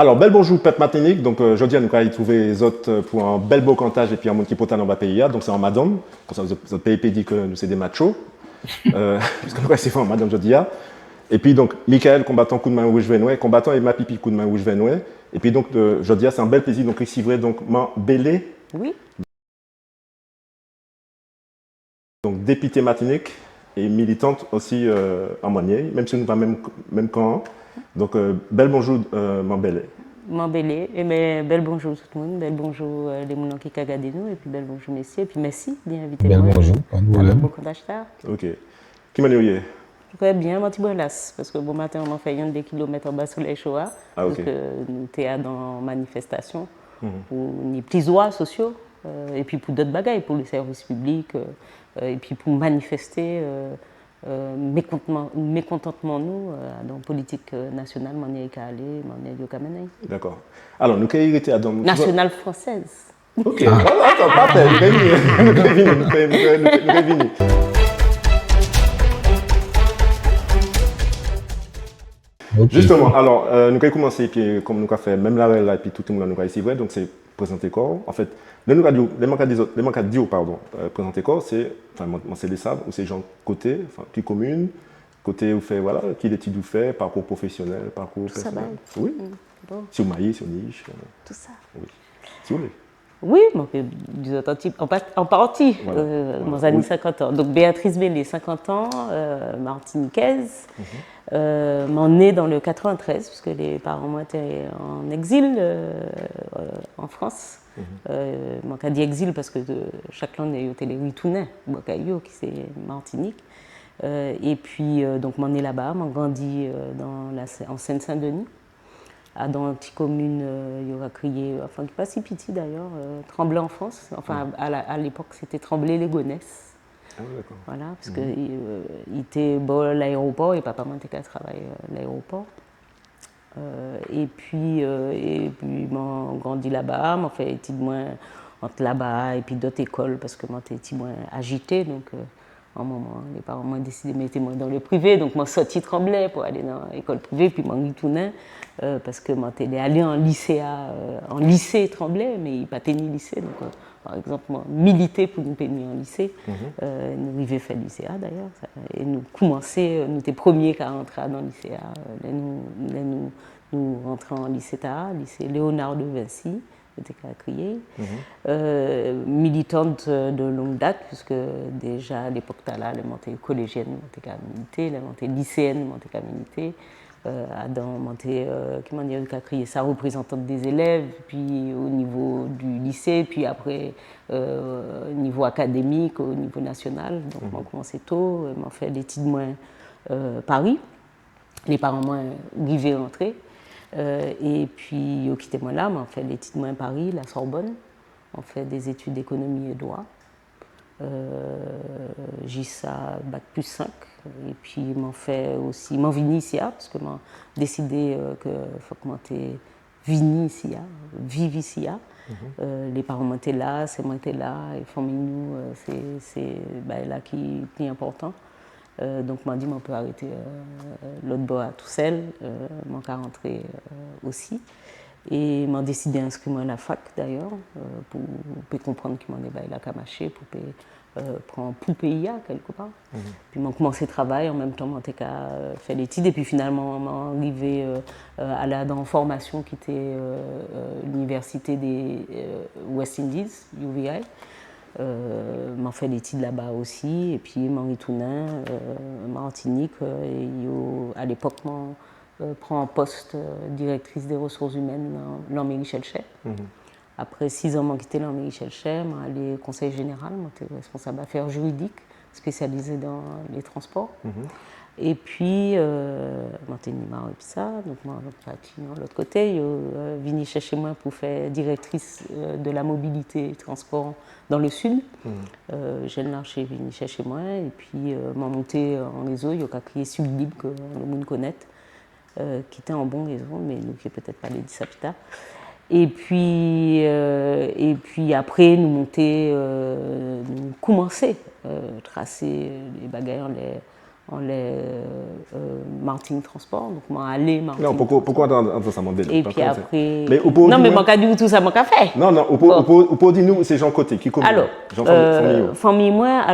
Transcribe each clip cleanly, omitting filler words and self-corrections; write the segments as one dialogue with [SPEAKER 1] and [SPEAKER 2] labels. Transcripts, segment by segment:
[SPEAKER 1] Alors, bel bonjour, Pep Martinique. Donc, aujourd'hui, nous allons trouver les autres pour un bel beau cantage et puis un monde qui peut dans le pays. Donc, c'est en madame. Comme ça, vous avez pays dit que nous, c'est des machos. Puisque nous, c'est en madame aujourd'hui. Et puis, donc, Michael, combattant coup de main rouge Venoué, combattant et ma pipi coup de main rouge Venoué. Et puis, donc, aujourd'hui, c'est un bel plaisir. Donc, ici, vrai, donc, ma Bélé.
[SPEAKER 2] Oui.
[SPEAKER 1] Donc, députée Martinique et militante aussi en Monnier, même si nous sommes même camp. Donc, bel bonjour, ma Bélé.
[SPEAKER 2] M'embeller. Et mais bel bonjour tout le monde, bel bonjour les gens qui regardent nous, et puis bel bonjour messieurs, et puis merci d'inviter moi.
[SPEAKER 3] Bel bonjour, pas de
[SPEAKER 2] Dans le
[SPEAKER 3] problème.
[SPEAKER 2] beau contage tard.
[SPEAKER 1] Ok. Qui m'a dit?
[SPEAKER 2] Très bien, mon petit brelas, parce que bon matin, on m'a fait des kilomètres en bas sous les Shoah,
[SPEAKER 1] Ah,
[SPEAKER 2] parce
[SPEAKER 1] ok.
[SPEAKER 2] que nous étions dans manifestation pour les petits droits sociaux, et puis pour d'autres bagailles, pour le service public, et puis pour manifester mécontentement nous dans la politique nationale, on est allé, on est allé.
[SPEAKER 1] D'accord. Alors, nous avons été à Dom.
[SPEAKER 2] Nationale française.
[SPEAKER 1] Ok. Attends, parfait. Nous avons venu.
[SPEAKER 3] Ok.
[SPEAKER 1] Justement, alors, nous avons commencé, puis comme nous avons fait, même la là, et puis tout le monde nous a ici, vrai, donc c'est présenter corps. En fait, les manques de pardon, présenter corps, c'est, enfin, c'est les sables, ou c'est gens côté, enfin, qui commune, côté où fait, voilà, qui études vous fait, parcours professionnel, parcours
[SPEAKER 2] Tout ça,
[SPEAKER 1] personnel.
[SPEAKER 2] bah.
[SPEAKER 1] Oui.
[SPEAKER 2] Bon,
[SPEAKER 1] Si vous mariez, si vous niche.
[SPEAKER 2] tout ça.
[SPEAKER 1] Oui. Si vous voulez.
[SPEAKER 2] Oui, bon, des autres types, en partie,
[SPEAKER 1] Voilà.
[SPEAKER 2] dans les années 50 ans. Donc Béatrice Bellé, 50 ans, martiniquaise, m'en née dans le 93, puisque les parents moi étaient en exil en France. Moi, j'ai dit exil parce que chaque langue est les ritournés, Bocayo, qui c'est Martinique. Et puis, donc, m'en née là-bas, m'en grandi en Seine-Saint-Denis. Dans une petite commune, il y aura crié, enfin, qui n'est pas si petit d'ailleurs, Tremblay en France. Enfin, à l'époque, c'était Tremblay-les-Gonesse.
[SPEAKER 1] Ah, d'accord.
[SPEAKER 2] Voilà, parce qu'il était bon, à l'aéroport et papa m'était qu'à travailler à l'aéroport. Et puis, m'ont grandi là-bas, m'ont fait études moins entre là-bas et puis d'autres écoles parce que moi, j'étais moins agitée. Donc, un moment, les parents m'ont décidé de mettre moi dans le privé. Donc, moi, sorti Tremblay pour aller dans l'école privée, puis m'ont retourné parce que moi, j'étais allée en lycée Tremblay, mais il pas tenu lycée. Donc, par exemple, moi, militer pour nous payer en lycée. Nous arrivions faire le lycée d'ailleurs. Et nous commençons, nous étions premiers à rentrer dans le lycée. Nous rentrons en lycée lycée Léonard de Vinci, était qu'à crier. Militante de longue date, puisque déjà à l'époque, là, elle montait collégienne, elle montait qu'à militer, elle montait lycéenne, elle montait qu'à militer. Adam montait, comment dire, qu'à crier sa représentante des élèves, puis au niveau du lycée, puis après au niveau académique, au niveau national. Donc, on a commencé tôt, on a fait l'étude moins Paris. Les parents moins arrivés rentrer. Et puis, au quitté moi là, on fait l'étude moins Paris, la Sorbonne. On fait des études d'économie et droit. J'ai ça bac plus 5. Et puis, m'en fait aussi, m'en vini ici, parce que m'en décidé que faut que m'en vini ici, vive ici. Les parents m'étaient là, c'est moi étais là, et famille nous, c'est là qui est important. Donc, m'a dit, on peut arrêter l'autre bord à tout seul, m'en qu'à rentrer aussi. Et m'a décidé d'inscrire à la fac d'ailleurs, pour comprendre qu'il m'en est là qu'à marcher, pour prendre pour payer quelque part. Puis m'a commencé le travail, en même temps, m'a fait l'étude, et puis finalement, m'a arrivé à la dans formation qui était l'université des West Indies, UVI. M'en fait l'étude là-bas aussi, et puis m'en retourné Martinique, et à l'époque prend un poste directrice des ressources humaines dans l'armée Michel Chay. Après 6 ans, j'ai quitté l'armée Michel Chay, j'ai allé au conseil général, j'étais responsable affaires juridiques, spécialisée dans les transports. Et puis, j'ai marre et puis ça, donc moi, de l'autre côté, je venu chercher moi pour faire directrice de la mobilité et transport dans le sud. J'ai marché, venu chercher moi, et puis m'a monté en réseau, il y a crié Sublib, que le monde connaît, qui était en bon réseau, mais nous qui peut-être pas les 10 sapita. Et puis après, nous monter, nous commencer, tracer les bagailles on les Martin Transport, donc moi aller Martin.
[SPEAKER 1] Non, pourquoi entendre ça, mon délire?
[SPEAKER 2] Et puis après.
[SPEAKER 1] Mais
[SPEAKER 2] non, mais moi, dit tout ça, moi, qu'a fait.
[SPEAKER 1] Non, non, on peut dire nous, c'est Jean Côté, qui commune.
[SPEAKER 2] Alors, famille, moi,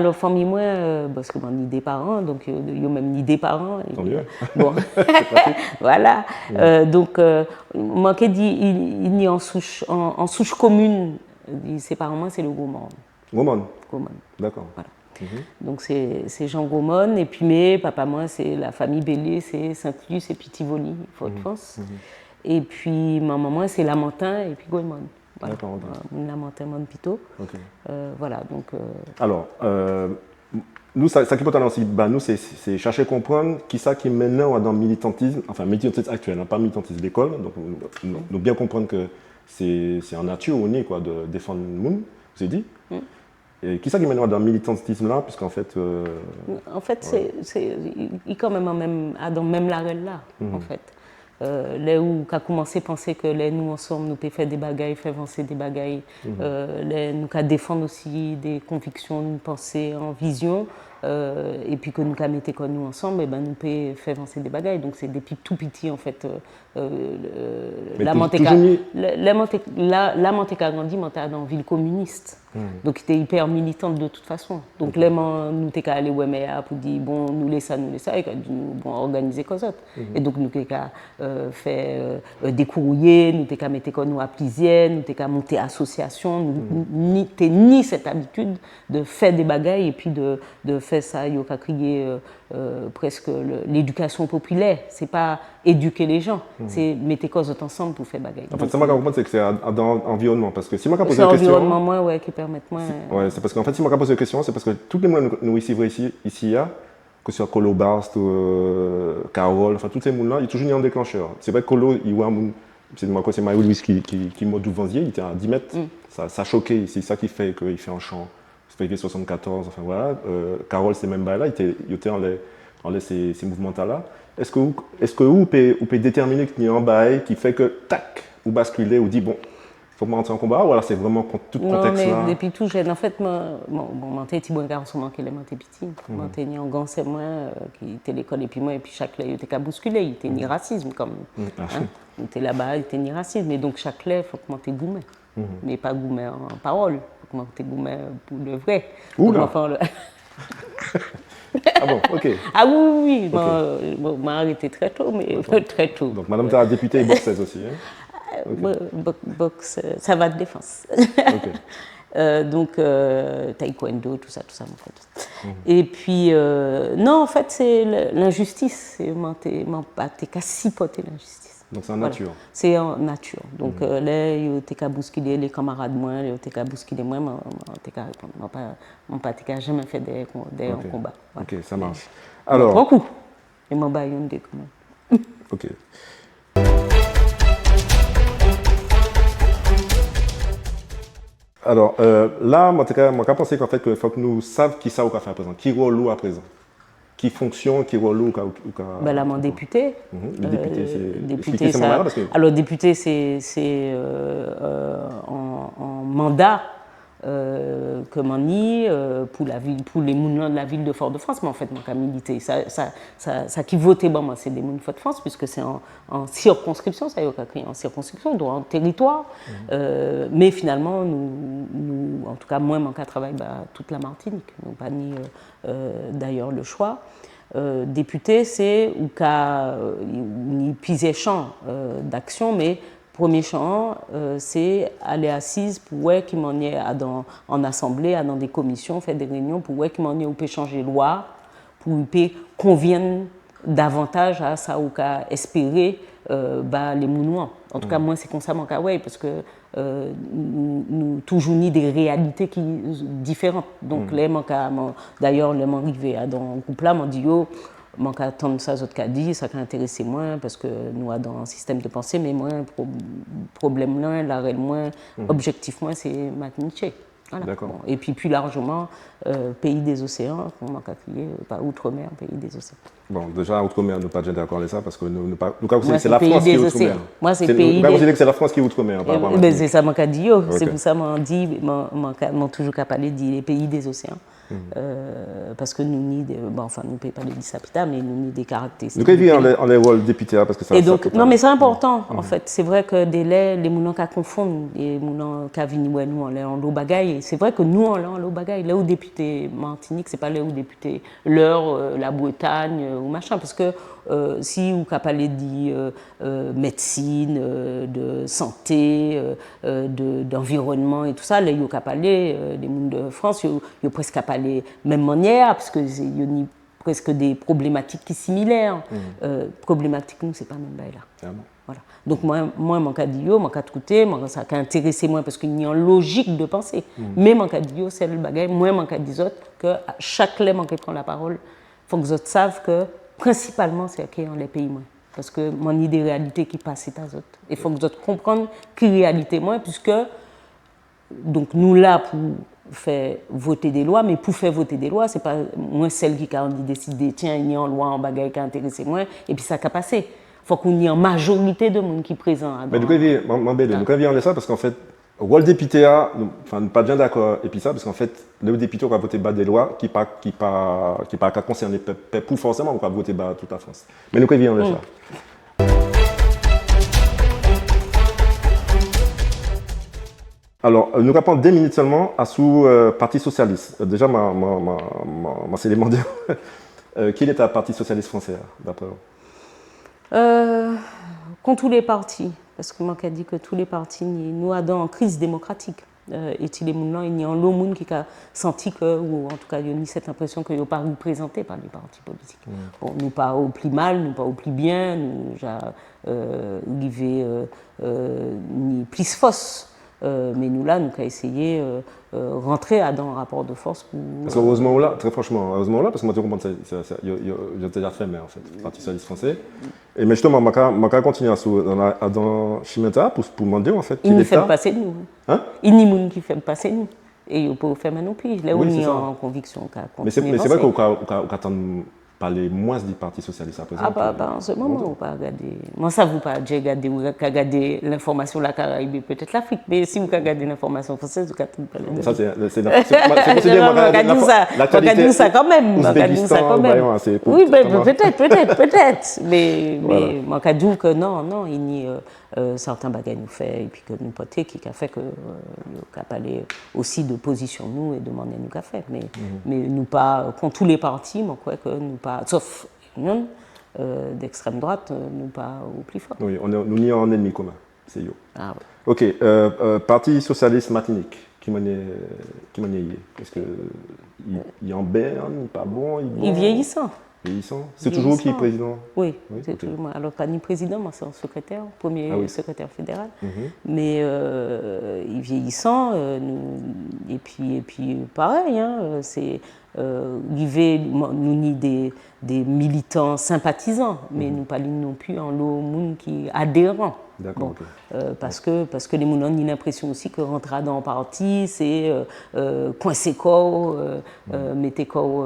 [SPEAKER 2] parce que moi, ni des parents, donc, il y a même ni des parents.
[SPEAKER 1] Tant mieux.
[SPEAKER 2] Bon, voilà. Donc, moi, qui dit, il y a en souche commune, ses parents, c'est le Gaumont.
[SPEAKER 1] Gaumont.
[SPEAKER 2] Gaumont.
[SPEAKER 1] D'accord.
[SPEAKER 2] Voilà. Donc c'est Jean Gaumont, et puis mais papa moi c'est la famille Bellé, c'est Saint-Luce et puis Tivoli, Fort-de-France. Et puis maman moi c'est Lamentin et puis Gaumont. Voilà.
[SPEAKER 1] D'accord.
[SPEAKER 2] Lamentin Montpito.
[SPEAKER 1] Okay.
[SPEAKER 2] Voilà donc.
[SPEAKER 1] Alors nous ça qui peut aussi nous c'est chercher à comprendre qui ça qui maintenant dans le militantisme, enfin militantisme actuel, hein, pas militantisme d'école, donc nous bien comprendre que c'est en nature on est quoi de défendre le monde, vous avez dit. Et qui ça qui mène dans le militantisme là, puisqu'en fait.
[SPEAKER 2] En fait, il quand même dans même la règle là, en fait. Là où qu'a commencé à penser que là, nous ensemble, nous pouvons faire des bagailles, faire avancer des bagailles, là, nous pouvons défendre aussi des convictions, une pensée en vision, et puis que nous pouvons mettre comme nous ensemble, et ben nous pouvons faire avancer des bagailles. Donc c'est depuis tout petit en fait. La Manteca grandi, montait dans une ville communiste. Donc, il était hyper militante de toute façon. Donc, là, nous étions allés au MEA pour dire, bon, nous laissons ça, et nous bon, organiser quoi autre. Et donc, nous étions fait des courriers, nous étions mettre nous à plusieurs, nous étions monter association, nous ni cette habitude de faire des bagailles et puis de faire ça, il y a crié presque l'éducation populaire. C'est pas éduquer les gens, c'est mettre causes ensemble pour faire bagaille.
[SPEAKER 1] En fait, ça m'a comprendre, c'est que c'est dans l'environnement. Parce que si moi,
[SPEAKER 2] posé la question. C'est l'environnement, moi, ouais, qui permettent moi.
[SPEAKER 1] Ouais, c'est parce qu'en fait, si moi, posé la question, c'est parce que tous les gens nous ici, que ce soit Colo Barst ou Carole, enfin, tous ces gens-là, il y a toujours un déclencheur. C'est vrai que Colo, c'est Marie-Louise qui m'a Vanzier, il était à 10 mètres. Ça a choqué, c'est ça qui fait qu'il fait un chant. C'est fait 74, enfin voilà. Carole, c'est même là, il était en ces mouvements-là. Est-ce que vous pouvez déterminer qu'il y a un bail qui fait que, tac, vous basculez, vous dites, bon, il faut rentrer en combat, ou alors c'est vraiment tout contexte là?
[SPEAKER 2] Non, mais depuis tout jeune, en fait, moi, j'étais petit bon garçon, moi, qui est petit. Moi, j'étais né en gant, c'est moi, qui était l'école, et puis moi, et puis chaque lait, il était qu'à bousculer, il était ni racisme, comme. Il était là-bas, il était ni racisme, et donc chaque lait, il faut que moi, t'es gourmet. Mais pas gourmet en parole, il faut que moi, t'es gourmet pour le vrai.
[SPEAKER 1] Oula! Ah bon, ok.
[SPEAKER 2] Ah oui, okay. M'a arrêté très tôt, mais très tôt.
[SPEAKER 1] Donc, madame, tu as députée boxeuse aussi, hein?
[SPEAKER 2] Boxe, ça va de défense.
[SPEAKER 1] Okay.
[SPEAKER 2] Donc, taekwondo, tout ça, en fait. Et puis, non, en fait, c'est l'injustice. T'es qu'à sipoter l'injustice.
[SPEAKER 1] Donc, c'est en nature.
[SPEAKER 2] Voilà. C'est en nature. Donc, là, t'es qu'à bousculer les camarades moins, t'es qu'à bousculer moins, t'es qu'à répondre. T'es qu'à jamais fait des combats. Voilà.
[SPEAKER 1] Ok, ça marche. Alors.
[SPEAKER 2] Beaucoup. Et mon baillon des quand même.
[SPEAKER 1] Ok. Alors, là, moi, j'ai pensé qu'en fait, il faut que nous sachions qui ça ou faire à présent, qui rôle à présent, qui fonction, qui rôle ou
[SPEAKER 2] là, mon député.
[SPEAKER 1] Le député, c'est.
[SPEAKER 2] Député, ça. Parce que... Alors, député, c'est en mandat que m'en nie pour la ville, pour les moulins de la ville de Fort-de-France, mais en fait, moi, milité. Ça qui votait, bon, moi, c'est des moulins de Fort-de-France, puisque c'est en circonscription, ça y est, en circonscription, donc en territoire. Mais finalement, nous, en tout cas, moi, mon cas travaille toute la Martinique, donc pas ni d'ailleurs le choix. Député, c'est ou cas ni pisé champ d'action, mais premier champ, c'est aller assise pour voir qui m'en est en assemblée, dans des commissions, faire des réunions pour voir qui m'en est, ou peut changer loi, pour convienne davantage à ça ou qu'à espérer les mounouans. En tout cas, moi, c'est comme ça mon cas, ouais, parce que nous toujours ni des réalités différentes. Donc, là, d'ailleurs, les m'en arrivé dans le groupe là, m'ont dit yo. Je vais attendre ça, autres dit, ça qui intéressé moins parce que nous avons dans un système de pensée, mais moi, problème là, l'arrêt moins, objectif moins, c'est Martinique. Voilà.
[SPEAKER 1] D'accord.
[SPEAKER 2] Bon. Et puis plus largement, pays des océans, on m'a crié, pas outre-mer, pays des océans.
[SPEAKER 1] Bon, déjà, outre-mer, nous pas déjà d'accord avec ça parce que nous c'est la France qui est outre-mer.
[SPEAKER 2] Moi, c'est pays des
[SPEAKER 1] océans. C'est la France qui est outre-mer.
[SPEAKER 2] C'est ça, moi, dit, c'est pour ça, moi, toujours capable de dire les pays des océans. parce que nous ni enfin nous ne payons pas les disapita, mais nous ni des caractéristiques.
[SPEAKER 1] Nous on est rôle député parce que ça.
[SPEAKER 2] Et donc non mais c'est important en fait. C'est vrai que les mounons qui confondent, les mounons qui viennent nous on est en l'eau bagaille. C'est vrai que nous on est en l'eau bagaille. Là où député Martinique, c'est pas là où député l'Eure, la Bretagne ou machin, parce que si vous parlez de médecine, de santé, d'environnement et tout ça, là vous parlez des mondes de France, vous presque parlé même manière, parce que il y a presque des problématiques qui sont similaires. Problématiques nous c'est pas même là.
[SPEAKER 1] Ah bon.
[SPEAKER 2] Voilà. Donc moi mon cas d'io, mon cas de côté, ça a intéressé moi parce qu'il y a une logique de pensée. Mais mon cas d'io c'est le bagage, moi mon cas des autres que à chaque lait qui prend la parole, faut que les autres savent que principalement c'est qui dans les pays moins. Parce que mon idée de réalité qui passe c'est à autres. Il faut que les autres comprennent qui réalité moins, puisque donc nous là pour faire voter des lois, mais pour faire voter des lois, c'est pas moi celle qui a décidé tiens il y a une loi en bagage qui a intéressé moi et puis ça a passé. Il faut qu'on y ait une majorité de monde qui est présent.
[SPEAKER 1] Mais du coup, nous quand ça parce qu'en fait, au rôle député, enfin, pas bien d'accord et puis ça parce qu'en fait, le député va voter bas des lois qui pas concerner pour forcément on va voter bas toute la France. Mais nous quand vient ça. Alors, nous répondons 2 minutes seulement à sous Parti Socialiste. Déjà, c'est demandé qui est le Parti Socialiste français, d'après vous?
[SPEAKER 2] Contre tous les partis, parce que moi, je dis que tous les partis, nous sommes en crise démocratique. Et il y a un lot de monde qui a senti que, ou en tout cas, il y a eu cette impression qu'ils n'ont pas représentés par les partis politiques. Bon, nous pas au plus mal, nous pas au plus bien, nous arrivé ni plus fausse. Mais nous là, nous avons essayé de rentrer dans un rapport de force.
[SPEAKER 1] Parce qu'heureusement là, très franchement, heureusement là, parce que moi je comprends que j'ai déjà fait, mais en fait, le Parti Socialiste français. Et mais justement, je vais continuer dans Chimenta pour demander en fait.
[SPEAKER 2] Il nous fait passer nous.
[SPEAKER 1] Hein?
[SPEAKER 2] Il n'y a pas qui fait passer nous. Et il peut faire non plus. Là où on est en conviction.
[SPEAKER 1] Mais c'est vrai qu'on attend parler moins du Parti Socialiste à présent.
[SPEAKER 2] En ce moment, on pas regarder. Moi, ça vous pas déjà regarder l'information de la Caraïbe, peut-être l'Afrique, mais si vous regardez l'information française, vous regardez.
[SPEAKER 1] Ça, c'est considéré
[SPEAKER 2] regardez ça quand même. Oui, peut-être. Mais moi, je dis que non, il y a certains bagages nous fait, et puis que nous porter qui a fait que nous parler aussi de position nous et demander nous qu'a fait. Mais nous pas, contre tous les partis, moi, quoi que nous pas, sauf l'Union d'extrême droite, nous pas au plus fort.
[SPEAKER 1] Oui, nous n'y a un ennemi commun, c'est yo.
[SPEAKER 2] Ah ouais.
[SPEAKER 1] Ok, Parti Socialiste Martinique, qui m'en est Est-ce que il est en berne, il n'est pas bon,
[SPEAKER 2] il est vieillissant.
[SPEAKER 1] C'est toujours qui est président?
[SPEAKER 2] Oui, c'est toujours moi. Alors, pas ni président, moi, c'est un secrétaire, premier secrétaire fédéral. Mais il est vieillissant, et puis pareil, c'est nous ni des militants sympathisants, mais nous pas non plus en lot monde qui adhérents.
[SPEAKER 1] D'accord.
[SPEAKER 2] Parce que les gens ont l'impression aussi que rentrer dans un parti, c'est coincer corps, mettre corps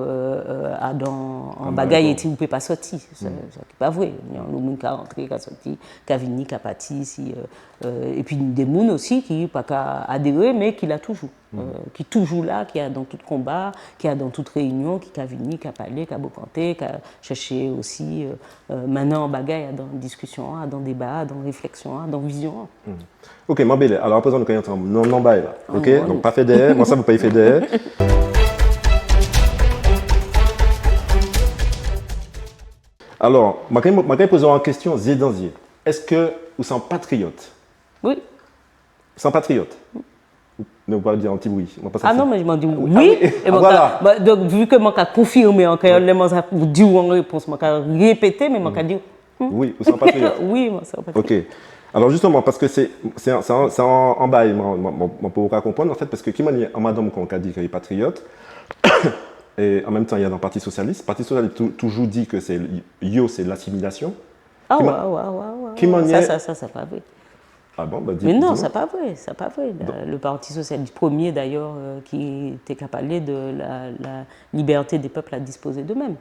[SPEAKER 2] en bagaille et vous ne pouvez pas sortir. C'est pas vrai. Il y a des gens qui sont rentrés, qui sont sortis, qui sont venus, qui sont partis. Et puis des gens aussi qui n'ont pas qu'à adhérer, mais qui l'a toujours. Qui est toujours là, qui est dans tout combat, qui est dans toute réunion, qui a venu, qui a parlé, qui a bocanté, qui a cherché aussi maintenant en bagaille, dans discussion, dans débat, dans réflexion, dans vision.
[SPEAKER 1] Ok, ma belle. Alors, après, on est non bail là. Ok, donc pas FEDER. Moi, ça, vous payez FEDER. Alors, je vais poser une question zédanzier. Est-ce que vous êtes patriote?
[SPEAKER 2] Oui.
[SPEAKER 1] Vous êtes patriote? Ne vous pas dire un petit oui.
[SPEAKER 2] Non, mais je m'en dis oui. Et
[SPEAKER 1] voilà.
[SPEAKER 2] Donc, vu que je vais confirmer encore, je dis en réponse, je vais répéter, mais je vais dire
[SPEAKER 1] oui, vous êtes patriote?
[SPEAKER 2] Oui, moi, c'est patriote.
[SPEAKER 1] Ok. Alors, justement, parce que c'est en bas, on peut pas comprendre, en fait, parce que qui m'a dit, en madame, quand on a dit qu'il est patriote, et en même temps, il y a dans le Parti Socialiste. Le Parti Socialiste toujours dit que c'est l'assimilation.
[SPEAKER 2] Ah, ça, c'est pas vrai.
[SPEAKER 1] Ah bon,
[SPEAKER 2] mais non, c'est pas vrai, Le Parti Socialiste premier, d'ailleurs, qui était capable de la liberté des peuples à disposer d'eux-mêmes.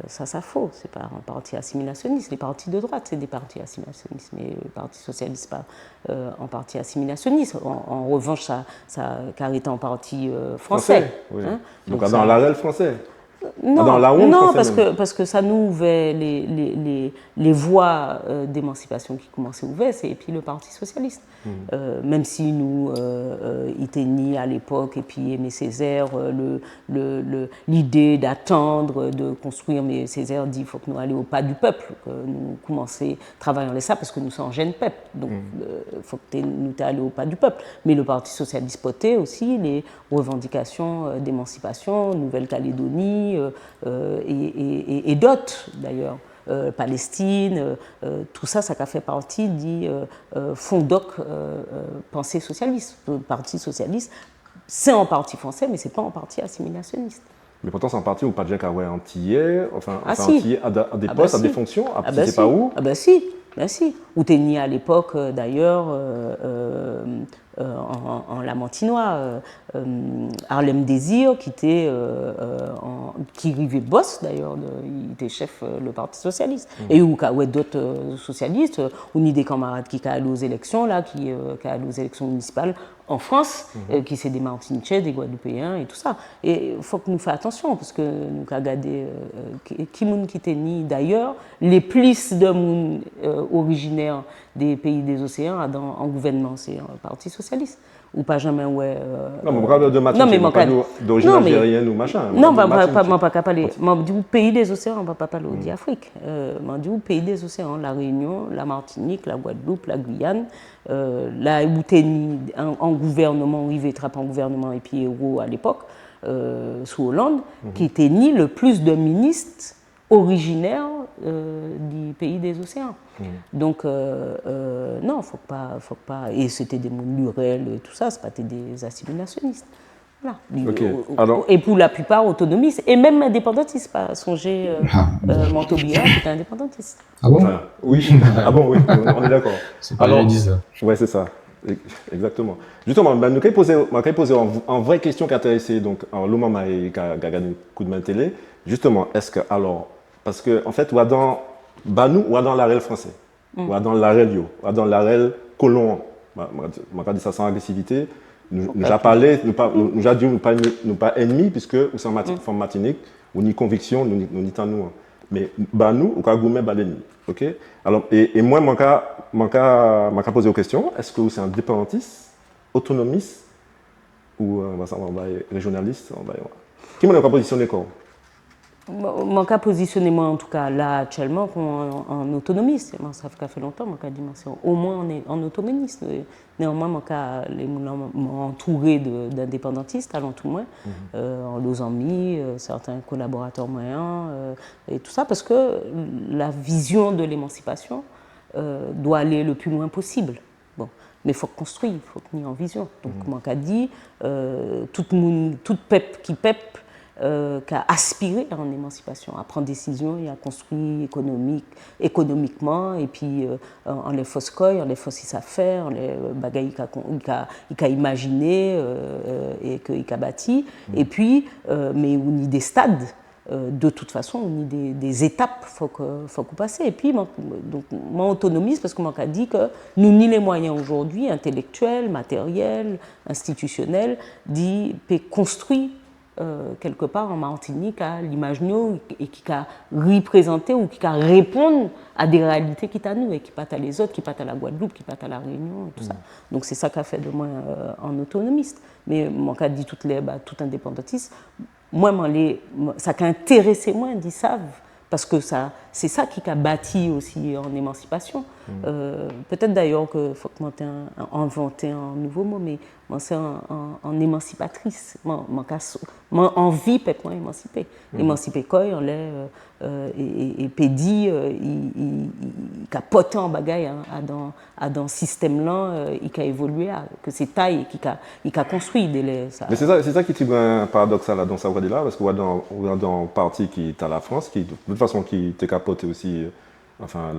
[SPEAKER 2] Ça faux. C'est pas un parti assimilationniste. Les partis de droite, c'est des partis assimilationnistes, mais le Parti socialiste, pas un parti assimilationniste. En revanche, car est un parti français.
[SPEAKER 1] Oui.
[SPEAKER 2] Hein?
[SPEAKER 1] Donc dans l'AREL français.
[SPEAKER 2] Non,
[SPEAKER 1] dans la
[SPEAKER 2] non
[SPEAKER 1] français
[SPEAKER 2] parce que ça nous ouvrait les voies d'émancipation qui commençaient ouvertes, et puis le Parti socialiste. Même si nous, Iténi à l'époque, et puis Aimé Césaire, l'idée d'attendre, de construire, mais Césaire dit qu'il faut que nous allions au pas du peuple, que nous commençons à travailler en ça parce que nous sommes en jeune peuple. Donc il faut que nous allions au pas du peuple. Mais le Parti socialiste portait aussi les revendications d'émancipation, Nouvelle-Calédonie et d'autres d'ailleurs. Palestine, tout ça, ça a fait partie du fondoc pensée socialiste. Le Parti socialiste, c'est un parti français, mais ce n'est pas un parti assimilationniste.
[SPEAKER 1] Mais pourtant, c'est un parti où pas déjà antillais,
[SPEAKER 2] si.
[SPEAKER 1] Antillais à des postes, à des fonctions,
[SPEAKER 2] si.
[SPEAKER 1] pas où.
[SPEAKER 2] Ah ben si. Ou t'es né à l'époque, d'ailleurs, en Lamantinois, Harlem Désir, qui vivait boss d'ailleurs, il était chef le Parti socialiste. Et où d'autres socialistes, ou ni des camarades qui allé aux élections, là, qui allé aux élections municipales en France, qui c'est des Martiniquais, des Guadeloupéens et tout ça. Et il faut que nous fassions attention, parce que nous avons regardé qui était né d'ailleurs, les plis de monde originaires des pays des océans en gouvernement, c'est un Parti socialiste. Ou pas jamais, ouais.
[SPEAKER 1] Non, mais on parle de Martinique, pas d'origine algérienne ou machin.
[SPEAKER 2] Non, je ne pas parler. Je dis pays des océans, on ne va pas parler d'Afrique. Je dis pays des océans, la Réunion, la Martinique, la Guadeloupe, la Guyane, là où tu es en gouvernement, Rive Trappe en gouvernement et puis Hérault à l'époque, sous Hollande, qui était ni le plus de ministres originaires du pays des océans. Donc, non, faut pas. Et c'était des Lurel et tout ça, c'est pas des assimilationnistes. Voilà.
[SPEAKER 1] Okay. Alors,
[SPEAKER 2] et pour la plupart autonomistes, et même indépendantistes, pas songer Montaubière, c'était indépendantiste.
[SPEAKER 3] Ah bon
[SPEAKER 1] oui, ah bon, oui, on est d'accord.
[SPEAKER 3] C'est pas alors, ça.
[SPEAKER 1] Ouais, c'est ça. Exactement. Justement, nous avons posé une vraie question qui a intéressé donc en l'homme qui a gagné un coup de main télé. Justement, est-ce que alors parce que en fait, ou dans Banou ou dans l'AREL français, ou dans l'AREL yo, ou dans l'AREL colon, m'a dit ça sans agressivité. Nous a parlé, nous a dit nous pas ennemis puisque nous sommes en Martinique, ou ni conviction, nous ni tant nous. Mais Banou ou ka goumé ba l'ennemi. OK? Alors et moi m'a posé aux questions, est-ce que c'est indépendantiste, autonomiste ou régionaliste, qui m'a positionné quoi?
[SPEAKER 2] Mon cas positionnement en tout cas là actuellement en autonomiste, ça fait longtemps mon cas dimension au moins en autonomiste. Néanmoins mon cas entouré d'indépendantistes allant tout moins en nos amis, certains collaborateurs moyens et tout ça parce que la vision de l'émancipation doit aller le plus loin possible. Bon, mais il faut construire, il faut tenir en vision. Donc mon cas dit toute peuple qui peuple qui a aspiré à une émancipation, à prendre des décisions et à construire économiquement, et puis en les fausses coilles, en les fausses affaires, en les bagailles qu'il a imaginé et qu'il a bâti, et puis, mais on y des stades. De toute façon, on y des étapes faut qu'on passe. Et puis, donc, moi, autonomiste, parce que moi, j'ai dit que nous ni les moyens aujourd'hui, intellectuels, matériels, institutionnels, d'y construire quelque part en Martinique à l'imagino et qui a représenté ou qui a répondu à des réalités qui sont à nous et qui pas à les autres, qui pas à la Guadeloupe, qui pas à la Réunion et tout ça. Donc c'est ça qu'a fait de moi en autonomiste. Mais moi, quand je dis tout indépendantiste, moi, ça qui a intéressé moi, ils savent, parce que c'est ça qui a bâti aussi en émancipation. Peut-être d'ailleurs qu'il faut que inventer un nouveau mot, mais moi, c'est en émancipatrice. Moi, envie peut-être émanciper. Émanciper quoi, on l'est, et pédi, il capote en bagaille dans le système-là, il a évolué, que c'est taille, il a construit.
[SPEAKER 1] Mais c'est ça qui est paradoxal là, dans sa voie-là, parce qu'on a dans un parti qui est à la France, qui de toute façon qui te capote aussi. Enfin,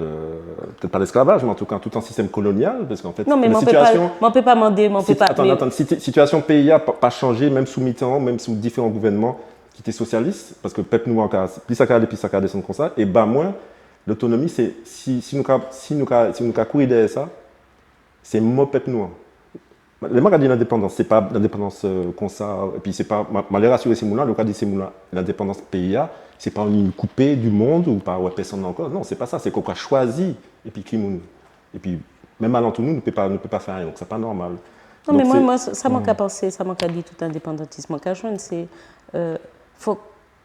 [SPEAKER 1] peut-être pas l'esclavage, mais en tout cas tout un système colonial, parce qu'en fait,
[SPEAKER 2] non, mais on peut pas demander,
[SPEAKER 1] situation pays n'a pas changé, même sous mi-temps, même sous différents gouvernements, qui était socialiste, parce que peuple nous encore, plus ça descend comme ça, et bah moi, l'autonomie, c'est si nous courir derrière ça, c'est mon peuple noir. Les gens qui disent l'indépendance, c'est pas l'indépendance comme ça, et puis c'est pas, malgré rassurer ces moulins, le cas dit ces moulins, l'indépendance PIA, c'est pas une coupée du monde ou pas ouais, personne encore, non, c'est pas ça, c'est qu'on a choisi, et puis qui nous, et puis même à l'entour nous, ne peut pas faire rien, donc c'est pas normal.
[SPEAKER 2] Non,
[SPEAKER 1] donc,
[SPEAKER 2] mais moi, ça manque à penser, ça manque à dire tout indépendantisme. Moi, qu'à joindre, c'est faut que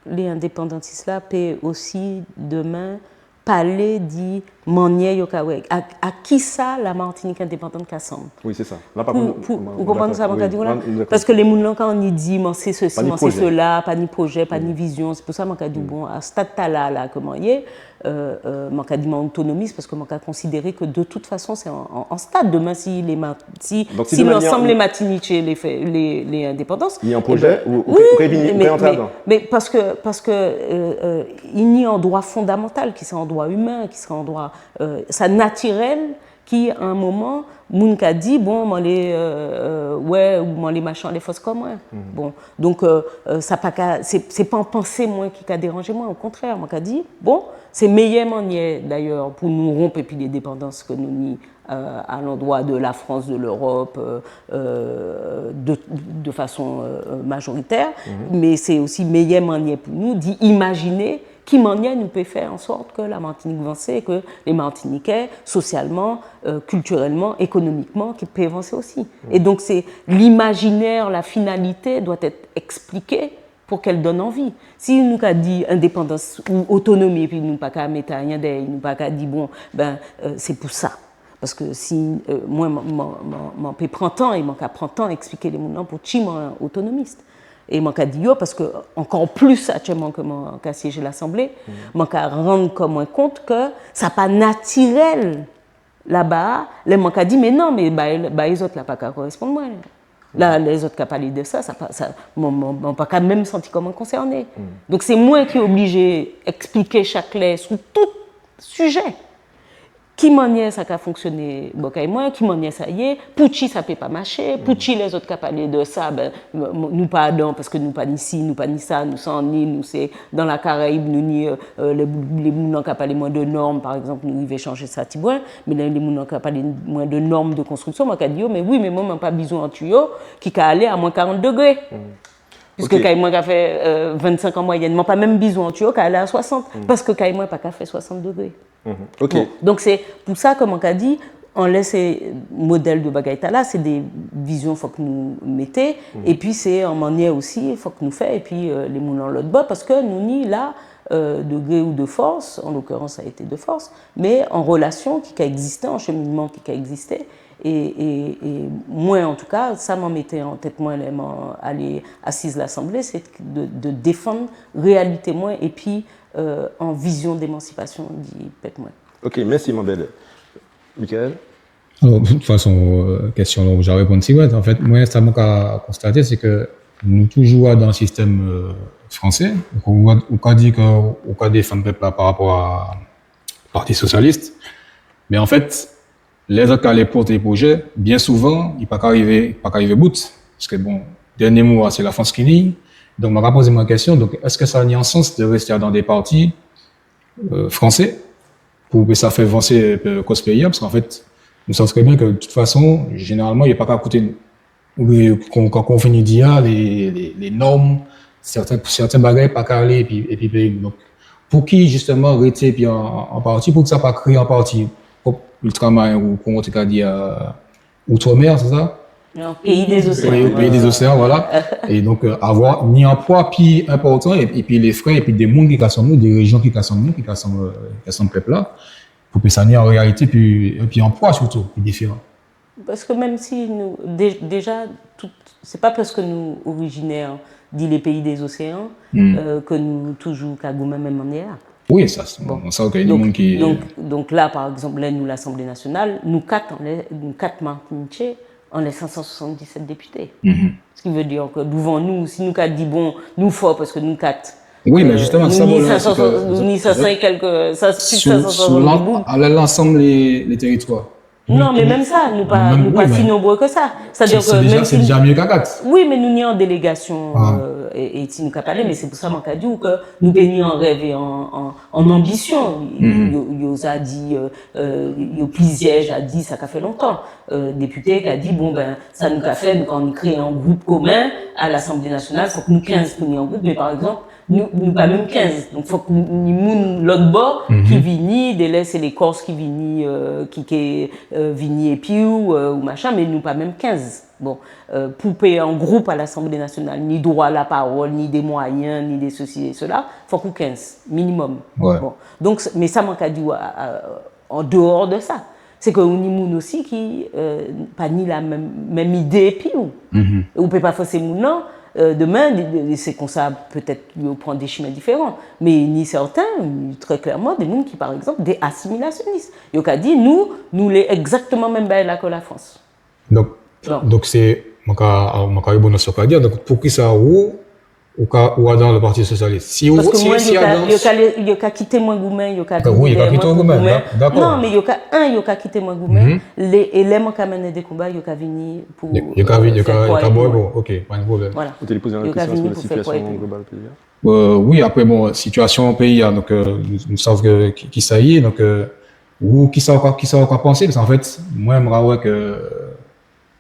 [SPEAKER 2] les indépendantistes là paient aussi demain parler dit manier yokawe. À qui ça la Martinique indépendante qu'assemble?
[SPEAKER 1] Oui, c'est ça. Là, par
[SPEAKER 2] contre, vous comprenez ça, manque à dire là? Parce que les gens quand on y dit, c'est ceci, c'est cela, pas ni projet, pas ni vision, c'est pour ça manque à dire bon, à ce stade-là, là, comment y est, manque à dire autonomiste, parce que manque à considérer que de toute façon, c'est en stade. Demain, si l'ensemble des Martiniquais les indépendances.
[SPEAKER 1] Il y a un projet ou
[SPEAKER 2] mais parce que il y a un droit fondamental qui c'est un droit humain, qui serait un droit ça naturel qui à un moment moun ka dit bon moi les ouais ou moi les machins les fausses comme moi bon donc ça pas c'est pas en pensée moi qui a dérangé moi au contraire moi qu'a dit bon c'est meilleur manière d'ailleurs pour nous rompre et puis les dépendances que nous ni à l'endroit de la France, de l'Europe, de façon majoritaire, mais c'est aussi meilleure manière pour nous d'imaginer qui manière nous peut faire en sorte que la Martinique avance et que les Martiniquais, socialement, culturellement, économiquement, qui peuvent avancer aussi. Et donc c'est l'imaginaire, la finalité doit être expliquée pour qu'elle donne envie. Si nous avons dit indépendance ou autonomie, et puis nous n'avons pas qu'à mettre rien derrière, nous n'avons pas qu'à dire bon, c'est pour ça. Parce que si moi, je prends temps et je prends temps à expliquer les gens pour qui je suis autonomiste. Et je dis parce que encore plus actuellement que je siège l'Assemblée, je rendre comme compte que ça n'est pas naturel là-bas. Les gens disent mais non, mais les autres là pas correspondent moi. Là, les autres qui ont parlé de ça, je pas même senti comme concerné. Donc c'est moi qui est obligé d'expliquer chaque lettre sur tout sujet. Qui manière ça a fonctionné moi, qui manière ça y est, pour qui ça peut pas marcher, pour qui les autres qui ont parlé de ça, nous pas dedans parce que nous pas ici, nous pas ni ça, nous sommes en île, nous c'est dans la Caraïbe, nous ni les gens qui ont parlé moins de normes, par exemple, nous ils changer ça tibouin, mais les gens qui ont parlé moins de normes de construction, moi qui dit mais oui, mais moi j'ai pas besoin en tuyau qui a aller à moins 40 degrés. Puisque quand moi qui a fait 25 ans moyennement, pas même besoin en tuyau qui a aller à 60, parce que quand moi pas qu'à fait 60 degrés.
[SPEAKER 1] Okay.
[SPEAKER 2] Bon, donc c'est pour ça que mon cas dit on laisse ces modèles de bagaille là, c'est des visions faut que nous mettez et puis c'est en manière aussi faut que nous fait et puis les moulins l'autre bas parce que nous ni là de gré ou de force, en l'occurrence ça a été de force, mais en relation qui a existé, en cheminement qui a existé et moi en tout cas ça m'en mettait en tête moi aller assise l'Assemblée, c'est de défendre réalité moi et puis en vision d'émancipation dit peut-être moins.
[SPEAKER 1] Ok, merci mon bel. Michael.
[SPEAKER 3] Alors, de toute façon, question j'ai répondu si ouais. En fait, moi, ce que j'ai constaté, c'est que nous toujours dans le système français. On a dit qu'on a défendre le peuple par rapport à Parti socialiste, mais en fait, les autres qui allaient porter les projets, bien souvent, ils ne peuvent pas arriver bout, parce que bon, dernier mot, c'est la France qui nie. Donc, je vais poser ma question. Donc, est-ce que ça a un sens de rester dans des partis français pour que ça fait avancer le cause pays? Parce qu'en fait, nous savons très bien que de toute façon, généralement, il n'y a pas qu'à côté quand on finit d'IA, les normes, certains bagages pas qu'à aller et puis donc, pour qui justement rester puis en partie, pour que ça pas créer en partie ultramarin ou comment on t'a dit outre-mer, c'est ça?
[SPEAKER 2] Non, pays des océans.
[SPEAKER 3] Oui, pays des océans, voilà. Et donc, avoir ni un poids plus important, et puis les frais, et puis des mondes qui cassent nous, des régions qui cassent nous, qui cassent le peuple là, pour que ça n'ait en réalité, puis en poids surtout, plus différent.
[SPEAKER 2] Parce que même si nous, déjà, c'est pas parce que nous, originaires, dit les pays des océans, que nous toujours qu'à goûter même manière.
[SPEAKER 3] Oui, ça, bon. On sait qu'il y a des monde qui.
[SPEAKER 2] Donc là, par exemple, là, nous, l'Assemblée nationale, nous quatre Martiniquais, on est 577 députés. Ce qui veut dire que devant nous, si nous quatre dit bon, nous fort parce que nous quatre.
[SPEAKER 3] Oui, mais justement, ça
[SPEAKER 2] nous ni 500 et quelques, ça suffit 560
[SPEAKER 3] à l'ensemble des territoires.
[SPEAKER 2] Non, mais même ça, nous pas si nombreux que ça. C'est-à-dire que
[SPEAKER 3] c'est déjà mieux qu'à 4.
[SPEAKER 2] Oui, mais nous n'y en délégation et tu nous as parlé, mais c'est pour ça que dit que nous bénis en rêve et en ambition. Il a dit, il plusieurs a dit, ça a fait longtemps. Député qui a dit, bon, ben, ça nous a fait, quand on crée un groupe commun à l'Assemblée nationale, il faut que nous 15 pour nous en groupe, mais par exemple, nous pas même 15. Donc, il faut que nous, l'autre bord, qui vini, délai, c'est les Corses qui vini, vini et puis ou machin, mais nous pas même 15. Bon, pour payer en groupe à l'Assemblée nationale, ni droit à la parole, ni des moyens, ni des ceci et cela, il faut qu'on 15, minimum.
[SPEAKER 3] Ouais.
[SPEAKER 2] Bon. Donc, mais ça manque à dire en dehors de ça. C'est que nous aussi qui pas ni la même idée, puis on peut pas forcer moun non. Demain, c'est comme ça, peut-être on prend des chemins différents, mais ni certains, très clairement, des gens qui, par exemple, des assimilationnistes. Ils ont dit, nous, les exactement même là que la France.
[SPEAKER 3] Donc c'est, mon cas, bon, ce qu'on dire. Donc, pour qui ça ou dans le Parti Socialiste? Si
[SPEAKER 2] parce que moi, il y a quitté moins Goumen, il y a
[SPEAKER 3] oui, il y a quitté Goumen, d'accord.
[SPEAKER 2] Non, mais il y a quitté moins Goumen, et les gens qui amènent des combats, il y a venir pour.
[SPEAKER 3] Il y a bon, ok, pas de problème.
[SPEAKER 2] Voilà.
[SPEAKER 1] Vous allez poser une question sur la situation globale pays.
[SPEAKER 3] Oui, après, bon, situation au pays, donc, nous savons qui ça y est, donc, ou qui ça encore penser, parce qu'en fait, moi, je me rappelle que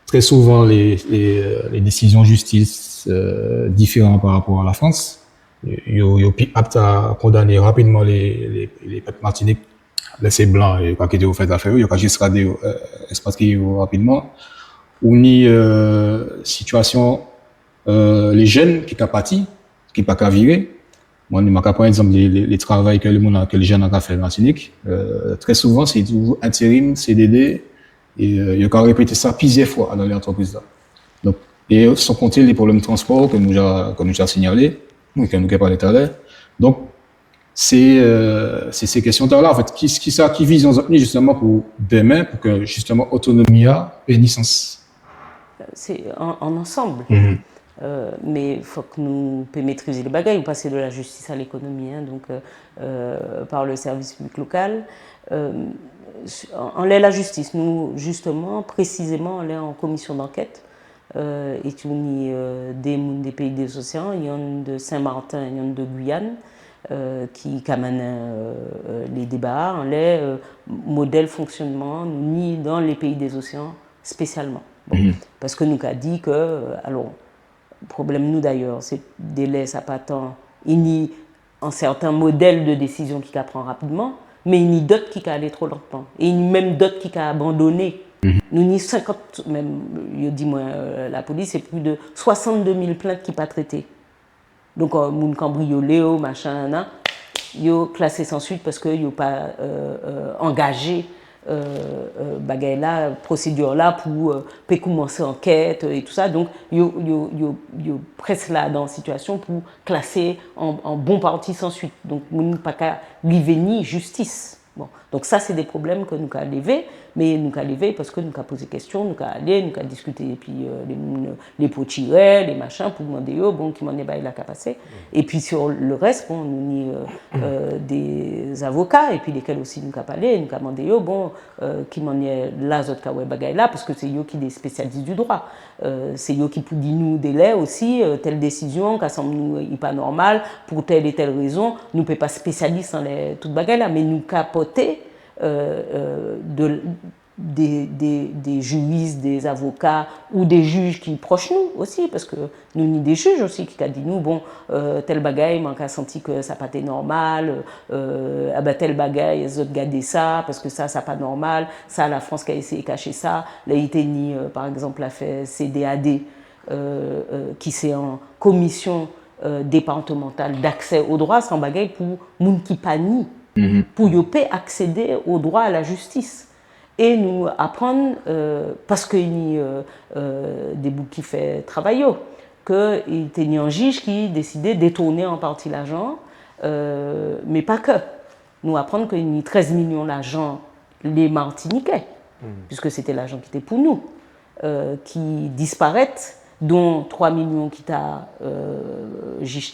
[SPEAKER 3] très souvent, les décisions de justice, différentes par rapport à la France, ils sont aptes à condamner rapidement les peuples martiniques, laisser blancs, et quand ils ont fait l'affaire, ils ont juste radé, expatrié rapidement, ou ni, situation, les jeunes qui sont partis, qui pas qu'à virer. Moi, je vais prendre exemple les travaux que les jeunes ont fait en Martinique. Très souvent, c'est toujours intérim, CDD, et il y a répété ça plusieurs fois dans les entreprises là. Donc, et sans compter les problèmes de transport que nous avons signalé, que nous avons parlé tout à l'heure. Donc, c'est ces questions-là, en fait, qui visent justement pour demain, pour que justement autonomie ait une sens.
[SPEAKER 2] C'est en ensemble. Mais il faut que nous puissions maîtriser les bagages, ou passer de la justice à l'économie, donc par le service public local. En l'air la justice, nous justement, précisément, on est en commission d'enquête. Et des pays des océans, il y en a de Saint-Martin, il y en a de Guyane, qui amènent les débats. On est modèle fonctionnement, ni dans les pays des océans spécialement. Bon, parce que nous avons dit que, alors, le problème, nous d'ailleurs, c'est délai, ça pas tant. Il y a un certain modèle de décision qui prend rapidement, mais il y a d'autres qui aller trop lentement. Et il y a même d'autres qui abandonné. Nous y 50, même, je dis moi, la police, c'est plus de 62 000 plaintes qui pas traitées. Donc, moun cambriolé, machin, yo classé sans suite parce que yo pas engagé bagay là, procédure là pour commencer enquête et tout ça. Donc, yo presque là dans la situation pour classer en bon parti sans suite. Donc, moun pas qu'à ni justice. Bon. Donc ça, c'est des problèmes que nous avons levés, mais nous avons levés parce que nous avons posé des questions, nous avons allé, nous avons discuté, et puis les pots tirés, les machins, pour demander, bon, qui m'en est la capacité. Et puis sur le reste, bon, nous avons des avocats, et puis lesquels aussi nous avons parlé, nous avons demandé, bon, qui m'en est là, autres cas, bagaille là, parce que c'est eux qui sont des spécialistes du droit. C'est eux qui disent nous délai aussi, telle décision, qui semble nous n'est pas normale, pour telle et telle raison, nous ne sommes pas spécialistes dans toute bagaille là, mais nous capoter des juristes, des avocats ou des juges qui proches nous aussi, parce que nous avons des juges aussi qui ont dit nous, bon, tel bagaille, manque a senti que ça n'a pas été normal, tel bagaille, ils ont gardé ça, parce que ça n'a pas normal, ça, la France qui a essayé de cacher ça, l'Haïti, par exemple, a fait CDAD, qui c'est en commission départementale d'accès au droit, c'est un bagaille pour moun qui panie. Pour accéder au droit à la justice et nous apprendre parce qu'il y a des boucs qui fait travailler qu'il y a un juge qui décidait de détourner en partie l'argent mais pas que nous apprendre qu'il y a 13 millions d'argent les Martiniquais puisque c'était l'argent qui était pour nous qui disparaissent dont 3 millions qui t'a